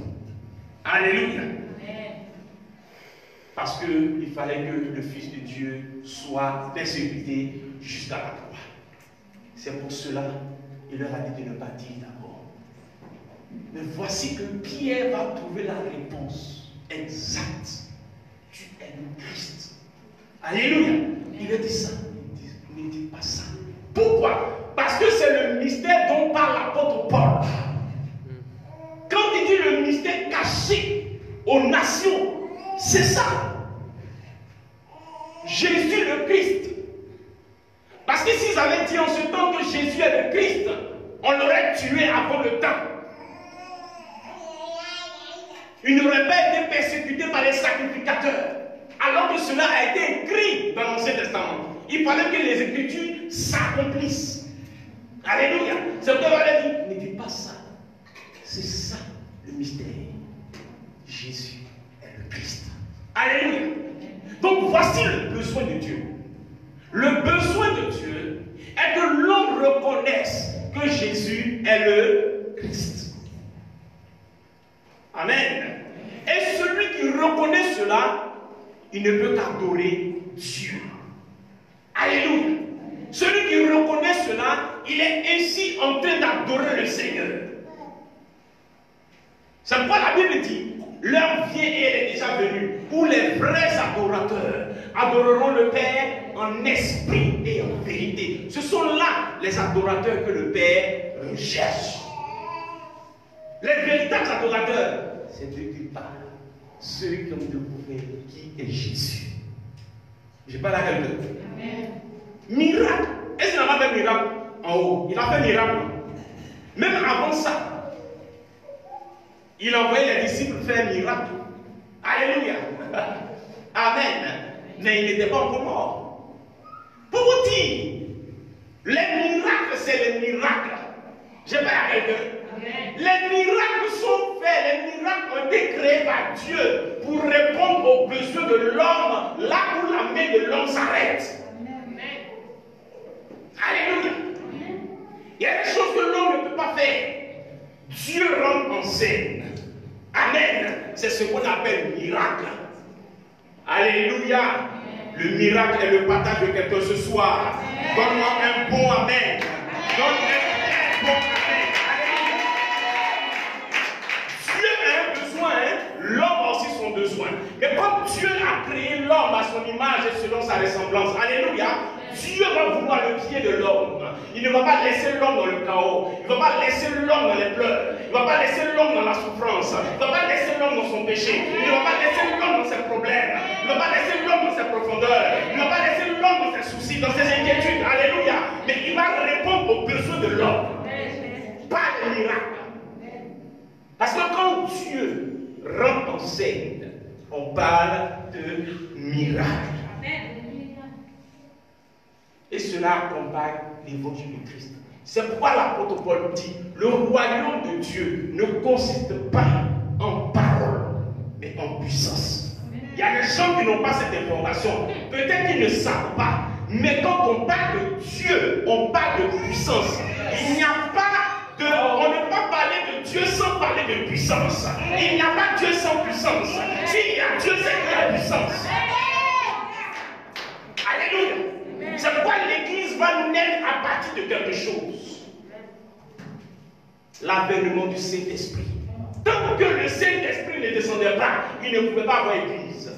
Alléluia. Parce qu'il fallait que le Fils de Dieu soit persécuté jusqu'à la croix. C'est pour cela qu'il leur a dit de ne pas dire d'abord. Mais voici que Pierre va trouver la réponse exacte. tu es le Christ. Alléluia. Il a dit ça. Ne dis pas ça. Pourquoi? Parce que c'est le mystère dont parle l'apôtre Paul. Quand il dit le mystère caché aux nations, c'est ça. Jésus le Christ. Parce que s'ils avaient dit en ce temps que Jésus est le Christ, on l'aurait tué avant le temps. Il n'aurait pas été persécuté par les sacrificateurs. Alors que cela a été écrit dans l'Ancien Testament. Il fallait que les Écritures s'accomplissent. Alléluia. C'est pourquoi on a dit, ne dis pas ça. C'est ça le mystère. Jésus est le Christ. Alléluia. Donc voici le besoin de Dieu. Le besoin de Dieu est que l'homme reconnaisse que Jésus est le Christ. Amen. Et celui qui reconnaît cela, il ne peut qu'adorer Dieu. Alléluia. Celui qui reconnaît cela, il est ainsi en train d'adorer le Seigneur. C'est pourquoi la Bible dit, l'heure vient et elle est déjà venue, où les vrais adorateurs adoreront le Père en esprit et en vérité. Ce sont là les adorateurs que le Père recherche. Les véritables adorateurs, c'est Dieu qui parle. Ceux qui ont découvert qui est Jésus. Je parle à quelqu'un. Miracle. Est-ce qu'il n'a pas fait miracle en haut? Il a fait miracle. Même avant ça, il a envoyé les disciples faire miracle. Alléluia. Amen. Mais il n'était pas encore mort. Pour vous dire, les miracles, c'est les miracles. Je parle à quelqu'un. Les miracles sont faits, les miracles ont été créés par Dieu pour répondre aux besoins de l'homme, là où la main de l'homme s'arrête. Alléluia. Il y a des choses que l'homme ne peut pas faire. Dieu rentre en scène. Amen. C'est ce qu'on appelle miracle. Alléluia. Le miracle est le partage de quelqu'un ce soir. Donne-moi un bon amen. Donne-moi un bon amen. Dieu a un besoin, l'homme a aussi son besoin. Et comme Dieu a créé l'homme à son image et selon sa ressemblance, alléluia, Dieu va vouloir le pied de l'homme. Il ne va pas laisser l'homme dans le chaos. Il ne va pas laisser l'homme dans les pleurs. Il ne va pas laisser l'homme dans la souffrance. Il ne va pas laisser l'homme dans son péché. Il ne va pas laisser l'homme dans ses problèmes. Il ne va pas laisser l'homme dans ses profondeurs. Il ne va pas laisser l'homme dans ses soucis, dans ses inquiétudes. Alléluia. Mais il va répondre aux besoins de l'homme. Pas de miracle. Parce que quand Dieu rentre en scène, on parle de miracle. Et cela accompagne l'évangile du Christ. C'est pourquoi l'apôtre Paul dit, le royaume de Dieu ne consiste pas en parole, mais en puissance. Il y a des gens qui n'ont pas cette information. Peut-être qu'ils ne savent pas. Mais quand on parle de Dieu, on parle de puissance. Il n'y a pas de... On ne peut pas parler de Dieu sans parler de puissance. Il n'y a pas Dieu sans puissance. S'il y a Dieu, c'est qu'il y a puissance. Alléluia. C'est pourquoi l'Église va naître à partir de quelque chose. L'avènement du Saint-Esprit. Tant que le Saint-Esprit ne descendait pas, il ne pouvait pas avoir Église.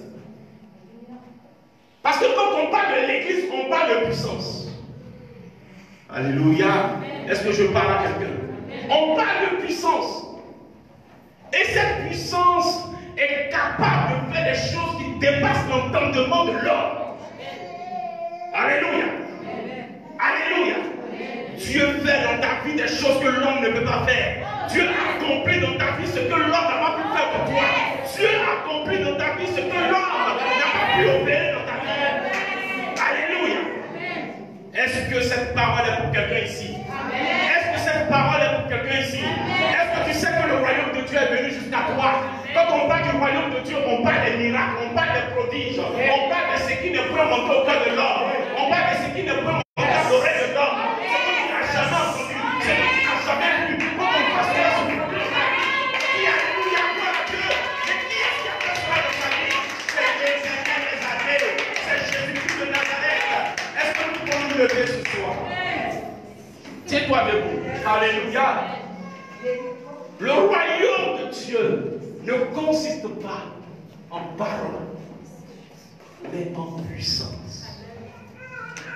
Parce que quand on parle de l'Église, on parle de puissance. Alléluia. Est-ce que je parle à quelqu'un? On parle de puissance. Et cette puissance est capable de faire des choses qui dépassent l'entendement de l'homme. Alléluia. Alléluia. Dieu fait dans ta vie des choses que l'homme ne peut pas faire. Dieu a accompli dans ta vie ce que l'homme n'a pas pu faire pour toi. Dieu a accompli dans ta vie ce que l'homme n'a pas pu opérer dans ta vie. Alléluia. Est-ce que cette parole est pour quelqu'un ici? Est-ce que cette parole est pour quelqu'un ici? Est-ce que tu sais que le royaume de Dieu est venu jusqu'à toi? Quand on parle du royaume de Dieu, on parle des miracles, on parle des prodiges, on parle de ce qui ne peut monter au cœur de l'homme, on parle de ce qui ne peut monter à l'oreille de l'homme, ce que tu n'as jamais entendu, ce que tu n'as jamais vu. Quand on passe cela sur le plan, qui a alléluia, gloire à Dieu, mais qui est-ce qui a fait cela dans sa vie? C'est les éternels des années, c'est Jésus-Christ de Nazareth. Est-ce que nous pouvons nous lever ce soir? Tiens-toi debout. Alléluia. Le royaume de Dieu ne consiste pas en parole, mais en puissance.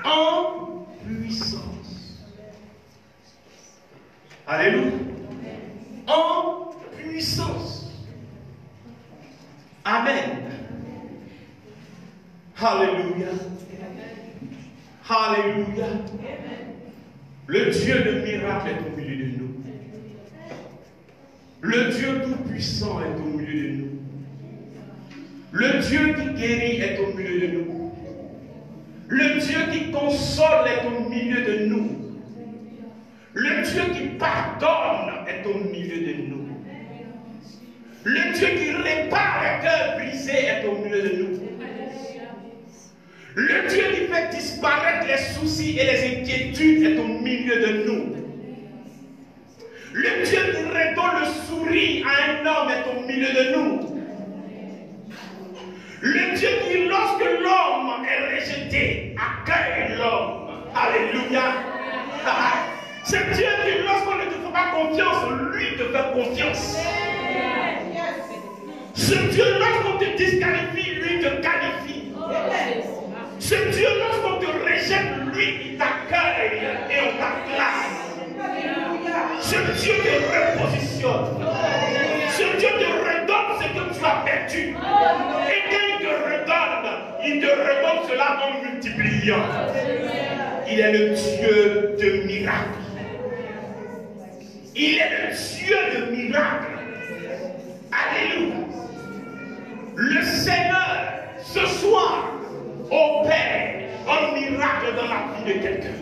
En puissance. Alléluia. En puissance. Amen. Alléluia. Alléluia. Le Dieu de miracle est au milieu de nous. Le Dieu tout-puissant est au milieu de nous. Le Dieu qui guérit est au milieu de nous. Le Dieu qui console est au milieu de nous. Le Dieu qui pardonne est au milieu de nous. Le Dieu qui répare les cœurs brisés est au milieu de nous. Le Dieu qui fait disparaître les soucis et les inquiétudes est au milieu de nous. Le Dieu qui redonne le sourire à un homme est au milieu de nous. Le Dieu qui, lorsque l'homme est rejeté, accueille l'homme. Alléluia. C'est Dieu qui, lorsqu'on ne te fait pas confiance, lui te fait confiance. Ce Dieu, lorsqu'on te disqualifie, lui te qualifie. Ce Dieu, lorsqu'on te rejette, lui, il t'accueille et on t'acclame. Ce Dieu te repositionne. Ce Dieu te redonne ce que tu as perdu. Et quand il te redonne cela en multipliant. Il est le Dieu de miracles. Il est le Dieu de miracles. Alléluia. Le Seigneur, ce soir, opère un miracle dans la vie de quelqu'un.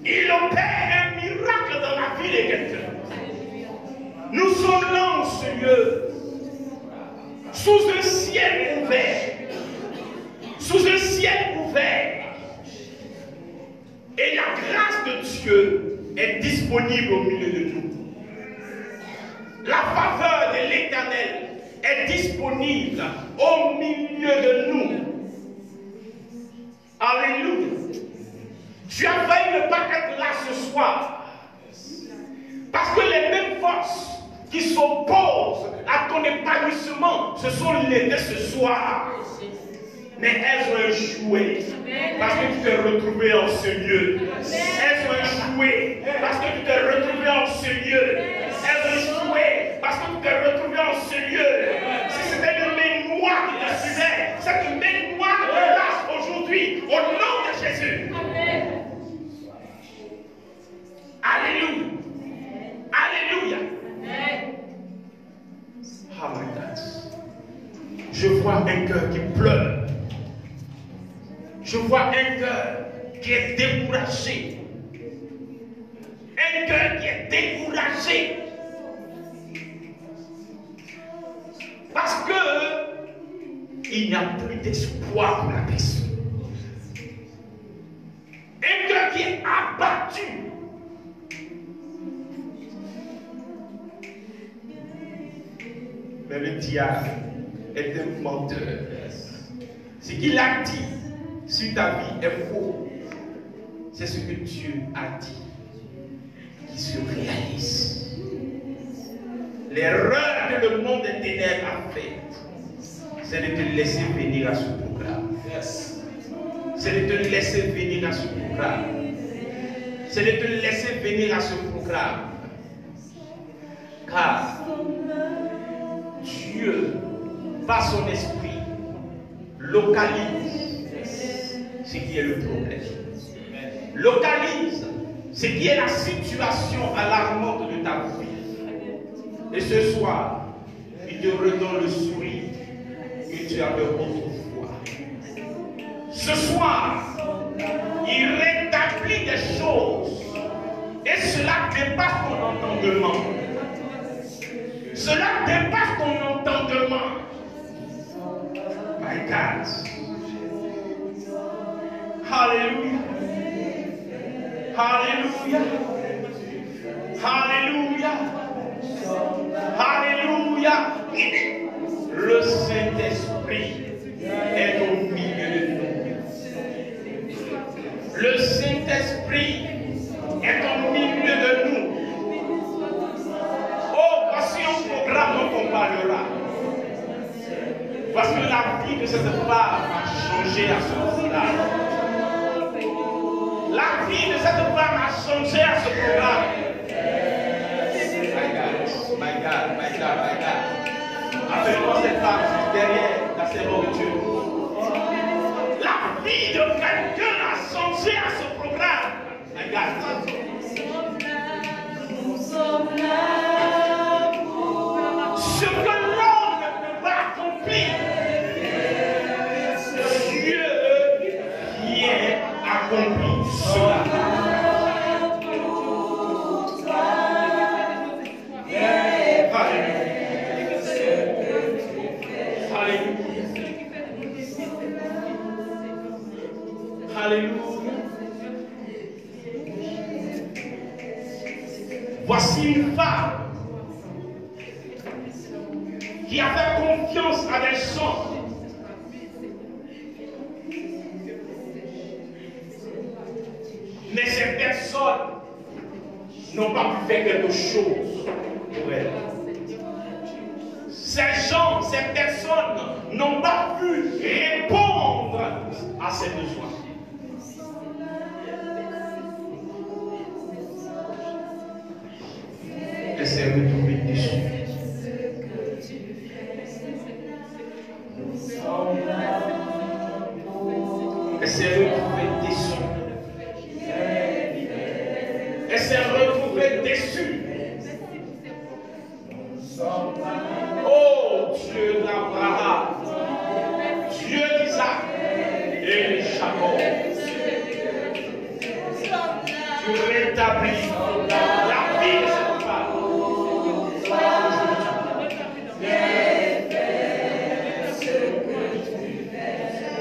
Il opère un miracle dans la vie de quelqu'un. Nous sommes là en ce lieu, sous un ciel ouvert. Sous un ciel ouvert. Et la grâce de Dieu est disponible au milieu de nous. La faveur de l'Éternel est disponible au milieu de nous. Alléluia. Tu as failli ne pas être là ce soir. Parce que les mêmes forces qui s'opposent à ton épanouissement se sont levées ce soir. Mais elles ont échoué parce que tu t'es retrouvé en ce lieu. Elles ont échoué parce que tu t'es retrouvé en ce lieu. Elles ont échoué parce que tu t'es retrouvé en ce lieu. Si c'était une main noire qui te suivait, cette main noire te lâche aujourd'hui au nom de Jésus. Alléluia. Alléluia. Oh my God. Je vois un cœur qui pleure. Je vois un cœur qui est découragé. Un cœur qui est découragé. Parce que il n'y a plus d'espoir pour la personne. Un cœur qui est abattu. Mais le diable est un menteur. Ce qu'il a dit sur ta vie est faux. C'est ce que Dieu a dit qui se réalise. L'erreur que le monde des ténèbres a faite, c'est de te laisser venir à ce programme. C'est de te laisser venir à ce programme. C'est de te laisser venir à ce programme. Car Dieu, par son esprit, localise ce qui est le problème. Localise ce qui est la situation alarmante de ta vie. Et ce soir, il te redonne le sourire que tu avais autrefois. Ce soir, il rétablit des choses. Et cela dépasse ton entendement. Cela dépasse ton entendement. My God. Alléluia. Alléluia. Alléluia. Alléluia. Le Saint-Esprit est au milieu de nous. Le Saint-Esprit est au milieu de nous. Oh, voici un programme dont on parlera. Voici que la vie de cette femme a changé à ce moment-là. La vie de cette femme a changé à ce moment-là. My God. Appelle-moi cette femme derrière la servante de Dieu. La vie de quelqu'un a changé à ce programme. My God. Ce que l'homme ne peut pas accomplir, Dieu vient accomplir cela. Alléluia. Voici une femme qui a fait confiance à des gens. Mais ces personnes n'ont pas pu faire quelque chose pour elle. Ces gens, ces personnes n'ont pas pu répondre à ses besoins. Elle s'est retrouvée déçue. Elle s'est retrouvée déçue. Elle s'est retrouvée déçue. Oh Dieu d'Abraham, Dieu d'Isaac et de Jacob, tu rétablis la vie de cette femme.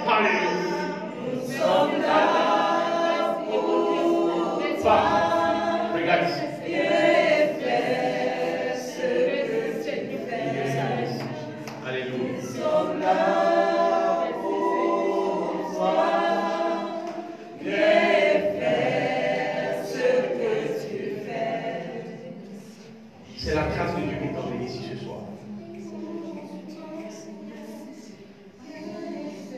Alléluia. Regarde ici. C'est la grâce de Dieu qui est envoyée ici ce soir.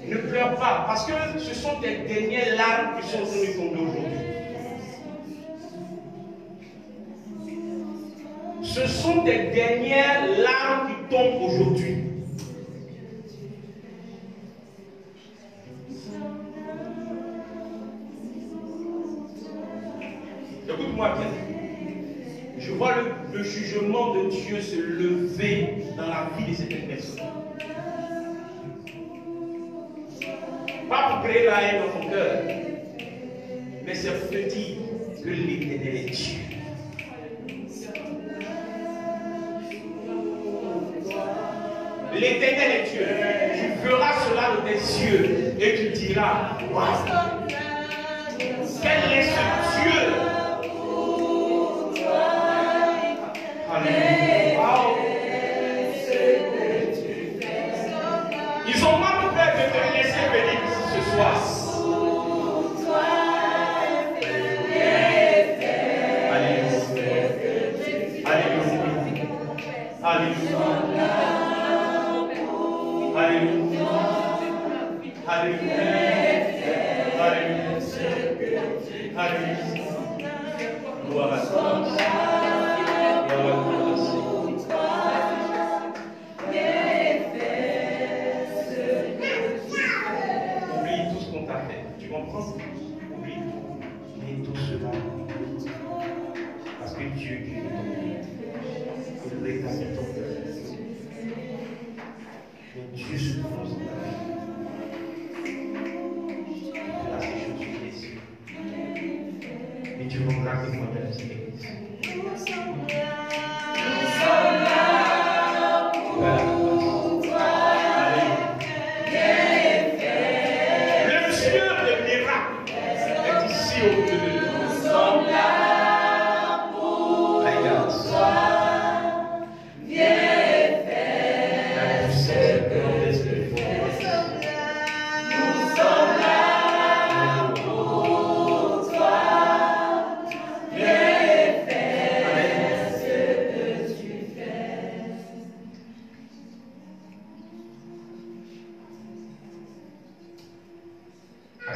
Ne pleure pas, parce que ce sont tes dernières larmes qui sont venues tomber aujourd'hui. Ce sont tes dernières larmes qui tombent aujourd'hui. Écoute-moi bien. Je vois le jugement de Dieu se lever dans la vie de certaines personnes. Pas pour créer la haine dans ton cœur, mais c'est pour te dire que l'Éternel est Dieu. L'Éternel est Dieu. Tu feras cela de tes yeux et tu diras, waouh, quel est ce Dieu? Ils ont mal fait de te laisser venir ici ce soir. Alléluia. Alléluia. Alléluia. Alléluia. Alléluia. Alléluia. Alléluia. Gloire à Dieu. Oublie tout ce qu'on t'a fait. Tu comprends? Oublie tout. Mais tout cela. Parce que Dieu guérit ton cœur. Il rétablit ton cœur. Mais Dieu se pose dans ta vie. Il fera ces choses sur les cieux. Et tu rendras témoignage à cette église.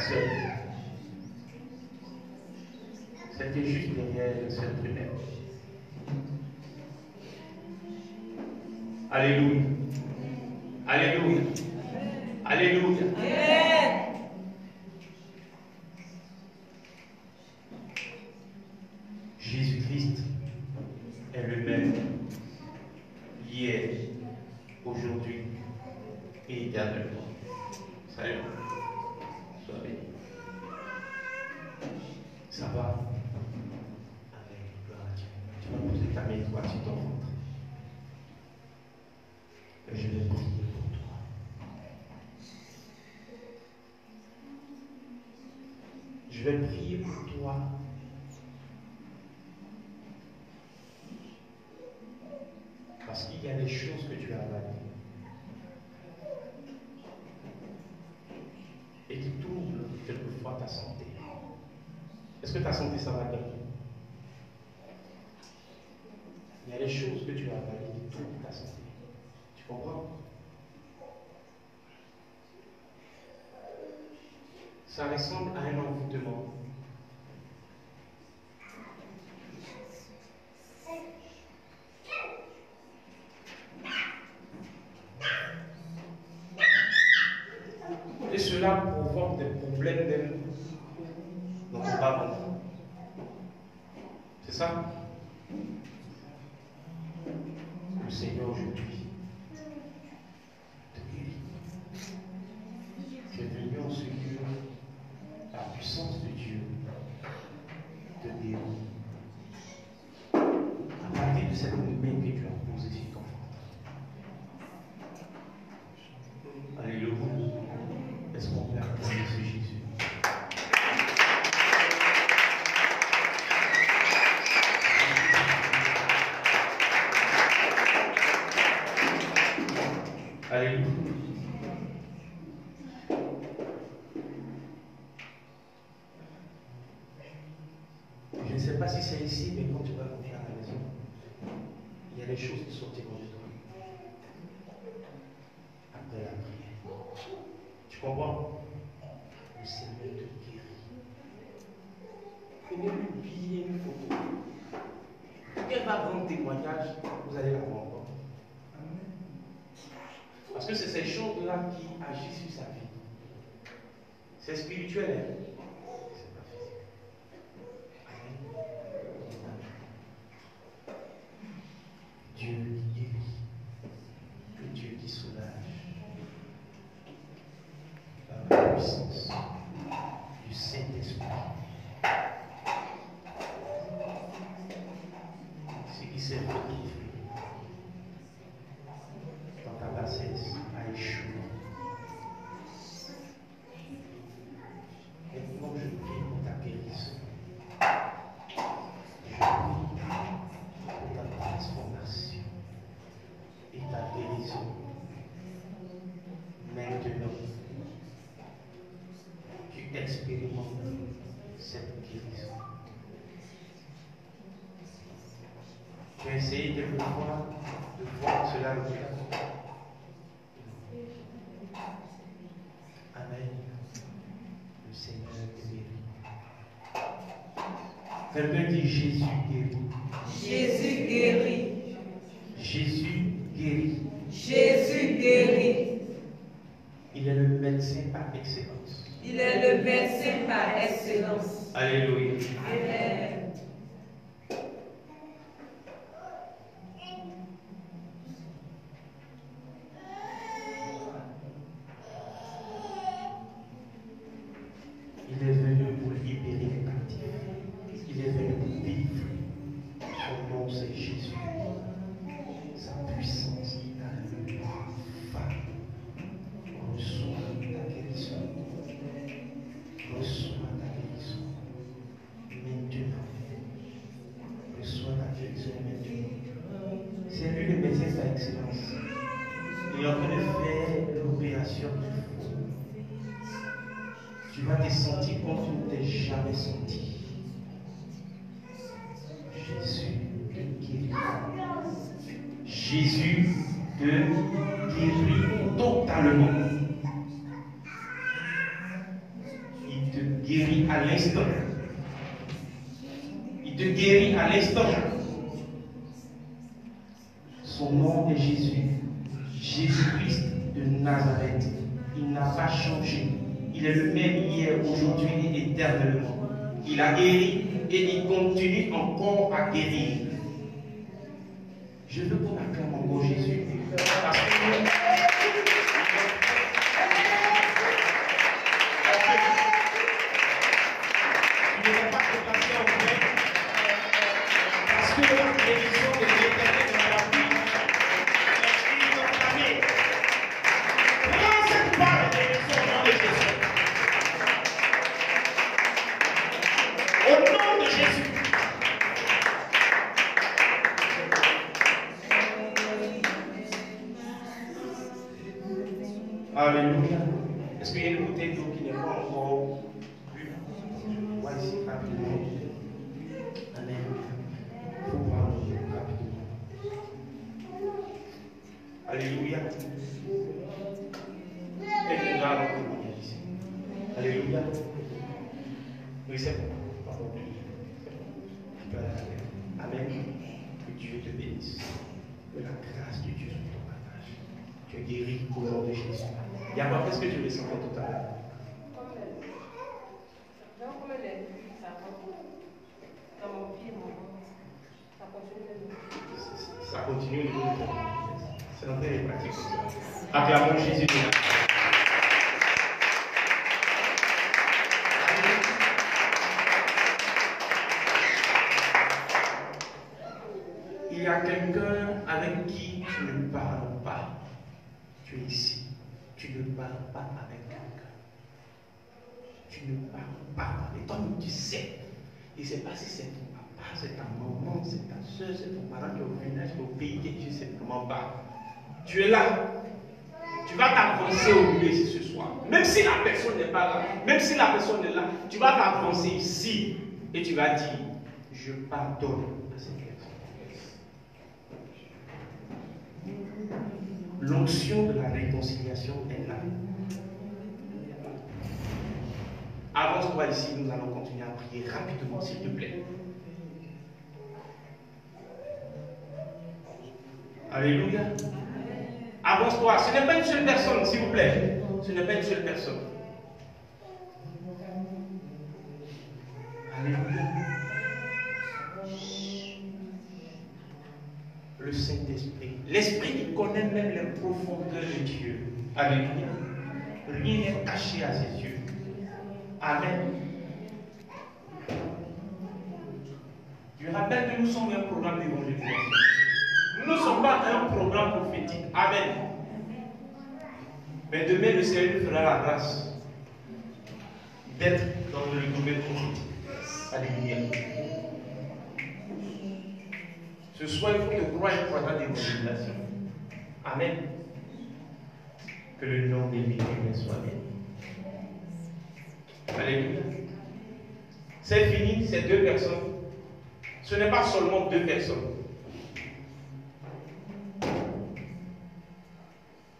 seule. C'était juste derrière le seul primaire. Alléluia. Alléluia. Alléluia. Jésus-Christ est le même hier, aujourd'hui et éternellement. Salut. Sois béni. Ça va? Amen. Gloire à Dieu. Tu vas poser ta main droite sur ton ventre. Et je vais prier pour toi. Je vais prier pour toi. Parce qu'il y a des choses que tu as avalées et qui troublent quelquefois ta santé. Est-ce que ta santé, ça va bien? Il y a des choses que tu as avalées qui troublent ta santé. Tu comprends? Ça ressemble à un envoûtement. Et cela provoque des problèmes même dans ton bas-ventre. C'est ça? Le Seigneur aujourd'hui te guérit. Tu es venu en ce lieu, la puissance de Dieu te guérit. À partir de cette main que tu as posée sur ton ventre. Alléluia. Est-ce qu'on peut acclamer ce Jésus? Alléluia. Je ne sais pas si c'est ici, mais quand tu vas revenir à la maison, il y a des choses qui sortiront de toi. Après la prière. Tu comprends? Le Seigneur te guérit. Prenez-lui bien une photo. Elle va rendre témoignage, vous allez la voir encore. Parce que c'est ces choses-là qui agissent sur sa vie. C'est spirituel, hein? C'est pas physique. Amen. Dieu qui guérit. Que Dieu qui soulage. Par la puissance du Saint-Esprit. Ce qui s'est retrouvé dans ta bassesse a échoué. Maintenant, je prie pour ta guérison. Je prie pour ta transformation et ta guérison. Maintenant, tu expérimentes cette guérison. Tu as essayé de voir cela au delà. Amen. Le Seigneur te guérit. Quelqu'un dit Jésus guérit. Jésus guérit. Jésus guérit. Jésus guérit. Il est le médecin par excellence. Il est le médecin par excellence. Alléluia. Amen. Il est venu pour libérer les captifs. Il est venu pour vivre. Son nom c'est Jésus. Sa puissance est à lui. Va. Reçois ta guérison. Reçois ta guérison. Maintenant. Reçois ta guérison maintenant. C'est lui le médecin par excellence. Il est en train de faire l'opération qu'il faut. Tu vas te sentir comme tu ne t'es jamais senti. Jésus te guérit. Jésus te guérit totalement. Il l'instant. Il te guérit à l'instant. Son nom est Jésus. Jésus-Christ de Nazareth. Il n'a pas changé. Il est le même hier, aujourd'hui et éternellement. Il a guéri et il continue encore à guérir. Je veux qu'on acclame encore Jésus. Parce que tu ne vas pas te passer en vrai. Parce que la bénédiction de l'Éternel dans la vie est instantanée. Prends cette part de bénédiction au nom de Jésus. Au nom de Jésus. Alléluia. Est-ce qu'il y a une bouteille d'eau qui n'est pas encore vue? Voici rapidement. Amen. Il faut prendre l'eau rapidement. Alléluia. Et nous allons témoigner ici. Alléluia. Oui, c'est bon. Pardon. Tu peux aller. Amen. Que Dieu te bénisse. Que la grâce de Dieu soit ton partage. Tu es guéri au nom de Jésus. Il y a pas, qu'est-ce que je ressentais tout à l'heure? Ça continue. C'est dans les pratiques. Acclamons Jésus. Il y a quelqu'un avec qui tu ne parles pas. Tu es ici. Tu ne parles pas avec quelqu'un. Tu ne parles pas avec toi. Tu sais. Je ne sais pas si c'est ton papa, c'est ta maman, c'est ta soeur, c'est ton parent qui est au village, qui est au pays, que tu ne sais comment pas. Tu es là. Tu vas t'avancer au milieu ici ce soir. Même si la personne n'est pas là, même si la personne est là, tu vas t'avancer ici et tu vas dire, je pardonne à cette personne. L'onction de la réconciliation est là. Avance-toi ici, nous allons continuer à prier rapidement, s'il te plaît. Alléluia. Avance-toi. Ce n'est pas une seule personne, s'il vous plaît. Ce n'est pas une seule personne. Alléluia. Le Saint-Esprit. L'Esprit qui connaît même les profondeurs de Dieu. Alléluia. Rien n'est caché à ses yeux. Amen. Je rappelle que nous sommes un programme d'évangélisation. Nous ne sommes pas un programme prophétique. Amen. Mais demain, le Seigneur nous fera la grâce d'être dans le domaine prophétique. Alléluia. Ce soir, il faut que croire un programme d'évangélisation. Amen. Que le nom de l'Éternel soit béni. Alléluia. C'est fini, c'est deux personnes. Ce n'est pas seulement deux personnes.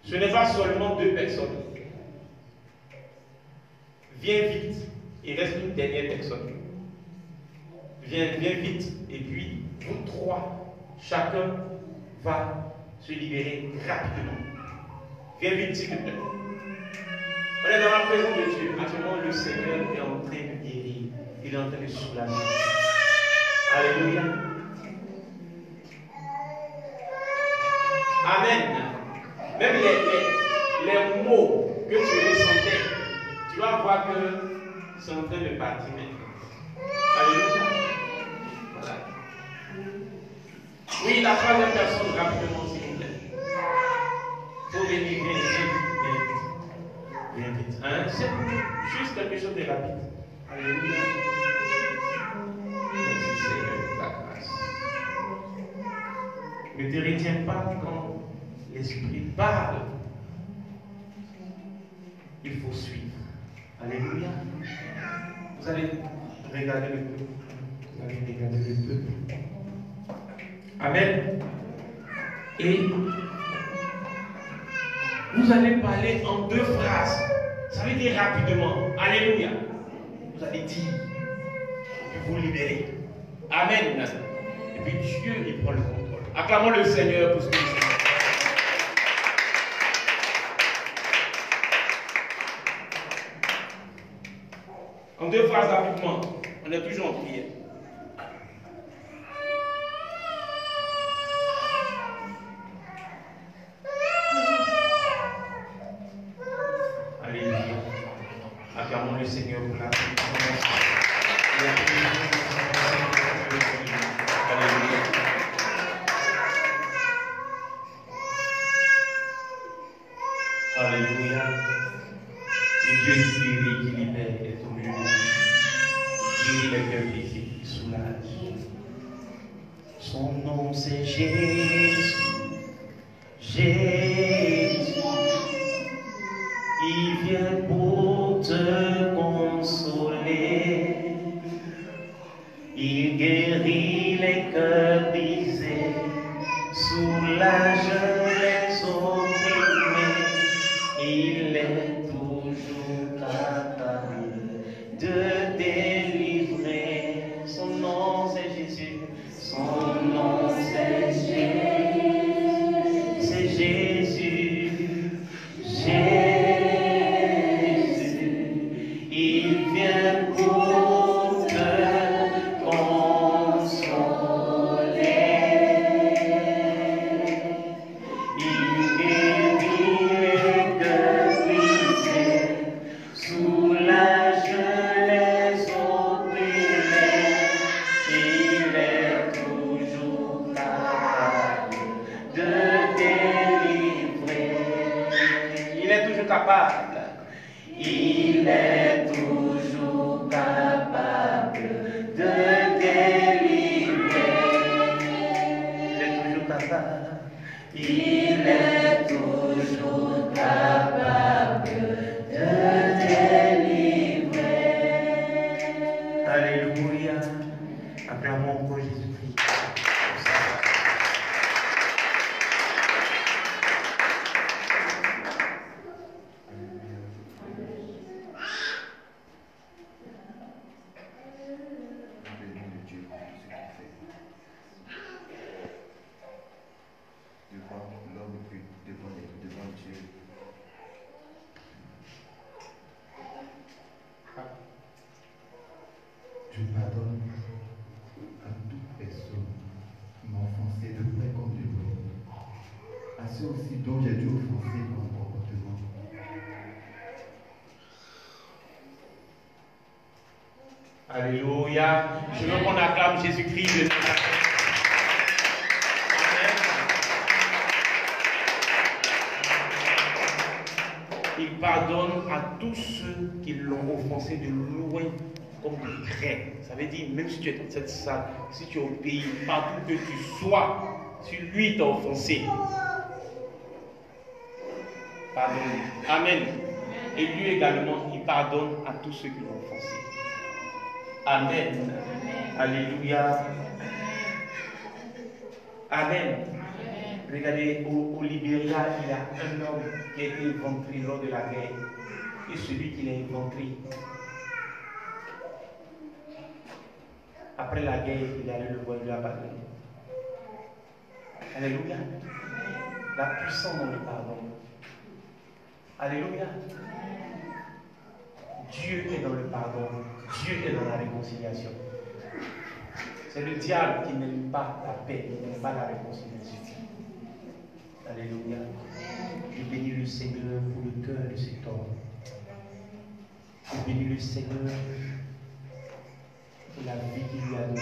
Ce n'est pas seulement deux personnes. Viens vite, il reste une dernière personne. Viens vite, et puis vous trois, chacun va se libérer rapidement. Viens vite, s'il te plaît. On est dans la présence de Dieu. Actuellement, le Seigneur est en train de guérir. Il est en train de soulager. Alléluia. Amen. Même les mots que tu ressentais, tu vas voir que c'est en train de partir maintenant. Alléluia. Voilà. Oui, la troisième personne, rapidement, s'il vous plaît. Il faut venir, viens vite. Hein? C'est juste quelque chose de rapide. Alléluia. Merci Seigneur pour ta grâce. Ne te retiens pas quand l'Esprit parle. Il faut suivre. Alléluia. Vous allez regarder le peuple. Vous allez regarder le peuple. Amen. Et vous allez parler en deux phrases. Ça veut dire rapidement. Alléluia. Vous allez dire vous libérer. Amen. Et puis Dieu, il prend le contrôle. Acclamons le Seigneur pour ce qu'il fait. En 2 phrases rapidement, on est toujours en prière. Alléluia. Acclamons le Seigneur pour la puissance. Alléluia. Alléluia. Le Dieu qui guérit, qui libère, est au milieu de nous. Il guérit les cœurs brisés, il soulage. Son nom c'est Jésus. Jésus. Il vient pour te consoler. Il guérit les cœurs brisés, soulage les opprimés. Il est toujours capable de délivrer. Son nom c'est Jésus. Son nom c'est Jésus. C'est Jésus. Jésus. Il vient pour te consoler. Il guérit les cœurs brisés, soulage les opprimés. Il est toujours capable de délivrer. Il est toujours capable. Il est toujours capable de délivrer. Il est toujours capable. Il est toujours capable de délivrer. Alléluia. Acclamons pour Jésus-Christ. Je pardonne à toute personne qui m'a offensé de près comme de loin, à ceux aussi dont j'ai dû offenser par mon comportement. Alléluia. Je veux qu'on acclame Jésus-Christ de Nazareth. Amen. Il pardonne à tous ceux qui l'ont offensé de loin comme de près. Ça veut dire, même si tu es dans cette salle, si tu es au pays, partout que tu sois, si lui t'a offensé, pardonne. Amen. Et lui également, il pardonne à tous ceux qui l'ont offensé. Amen. Alléluia. Amen. Regardez, au Libéria, il y a un homme qui a été éventré lors de la guerre. Et celui qui l'a éventré, après la guerre, il est allé le voir, il lui a pardonné. Alléluia. La puissance dans le pardon. Alléluia. Dieu est dans le pardon. Dieu est dans la réconciliation. C'est le diable qui n'aime pas la paix, qui n'aime pas la réconciliation. Alléluia. Je bénis le Seigneur pour le cœur de cet homme. Je bénis le Seigneur pour la vie qu'il lui a donnée.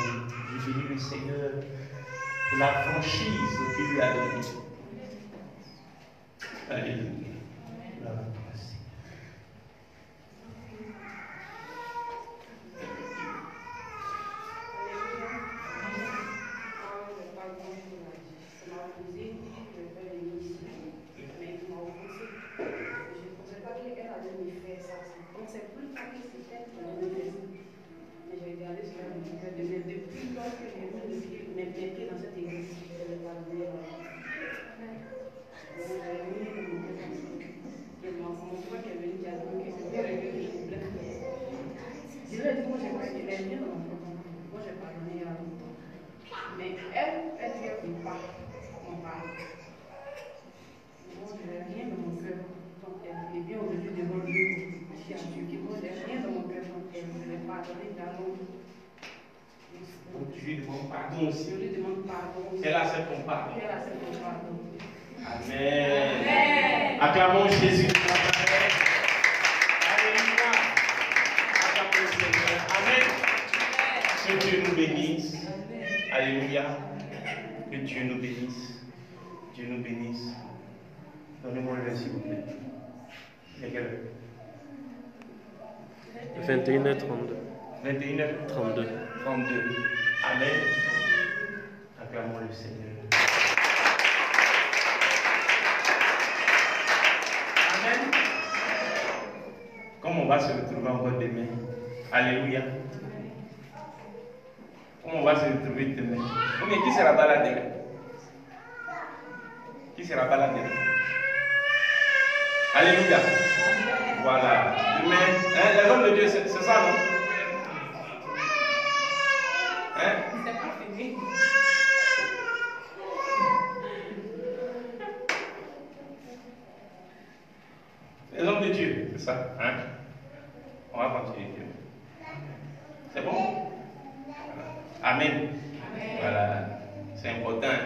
Je bénis le Seigneur pour la franchise qu'il lui a donnée. Alléluia. Gloire à toi, Seigneur. Depuis lors que j'ai mis mes pieds dans cette église, je l'ai pardonné. pardon aussi. Je lui demande pardon aussi. Elle accepte ton pardon. Elle accepte ton pardon. Amen. Acclamons Jésus. Alléluia. Acclamons le Seigneur. Amen. Que Dieu nous bénisse. Alléluia. Que Dieu nous bénisse. Dieu nous bénisse. Donnez-moi le s'il vous plaît. Il y a quelle heure? 21h32. 21h32. Amen. Acclamons le Seigneur. Amen. Comme on va se retrouver encore demain. Alléluia. Comme on va se retrouver demain. Mais qui sera pas là demain? Qui sera pas là demain? Alléluia. Voilà. Demain, hein, les hommes de Dieu, c'est ça, non? Hein? C'est pas fini. Les hommes de Dieu, c'est ça, hein? On va continuer. C'est bon? Amen. Voilà. C'est important.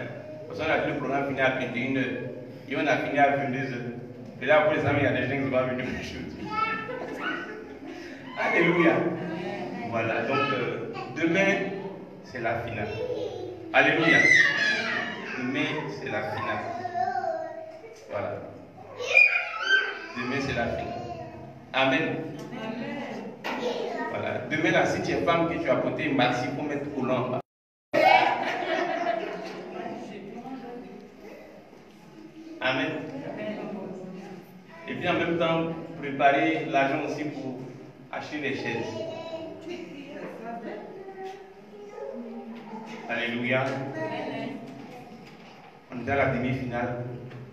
Parce qu'on a vu le programme fini à 21h. Et on a fini à 22h. Et là, pour les amis, il y a des gens qui ne sont pas venus aujourd'hui. Alléluia. Voilà. Donc, demain, c'est la finale. Alléluia. Demain, c'est la finale. Voilà. Demain, c'est la finale. Amen. Voilà. Demain, là, si tu es femme que tu as porté maxi pour mettre au lampe. Amen. Et puis en même temps, préparer l'argent aussi pour acheter les chaises. Alléluia. On est à la demi-finale.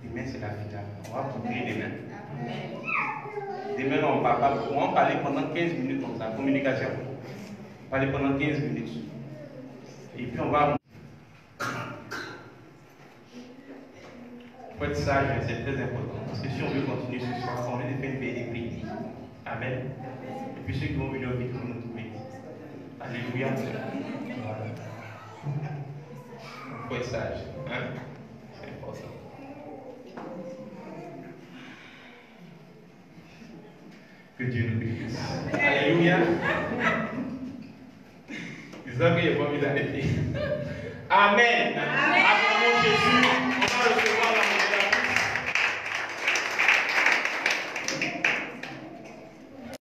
Demain, c'est la finale. On va prier demain. Demain, on va parler pendant 15 minutes comme ça, communication. On va parler pendant 15 minutes. Et puis on va... Il faut être sage, c'est très important. Parce que si on veut continuer ce soir, on veut faire une belle prière. Amen. Et puis ceux qui vont venir au micro nous trouver. Alléluia. Voilà. Il faut être sage. Hein? C'est important. Que Dieu nous bénisse. Alléluia. C'est ça qu'il n'y a pas envie d'arrêter. Amen. Acclamons Jésus.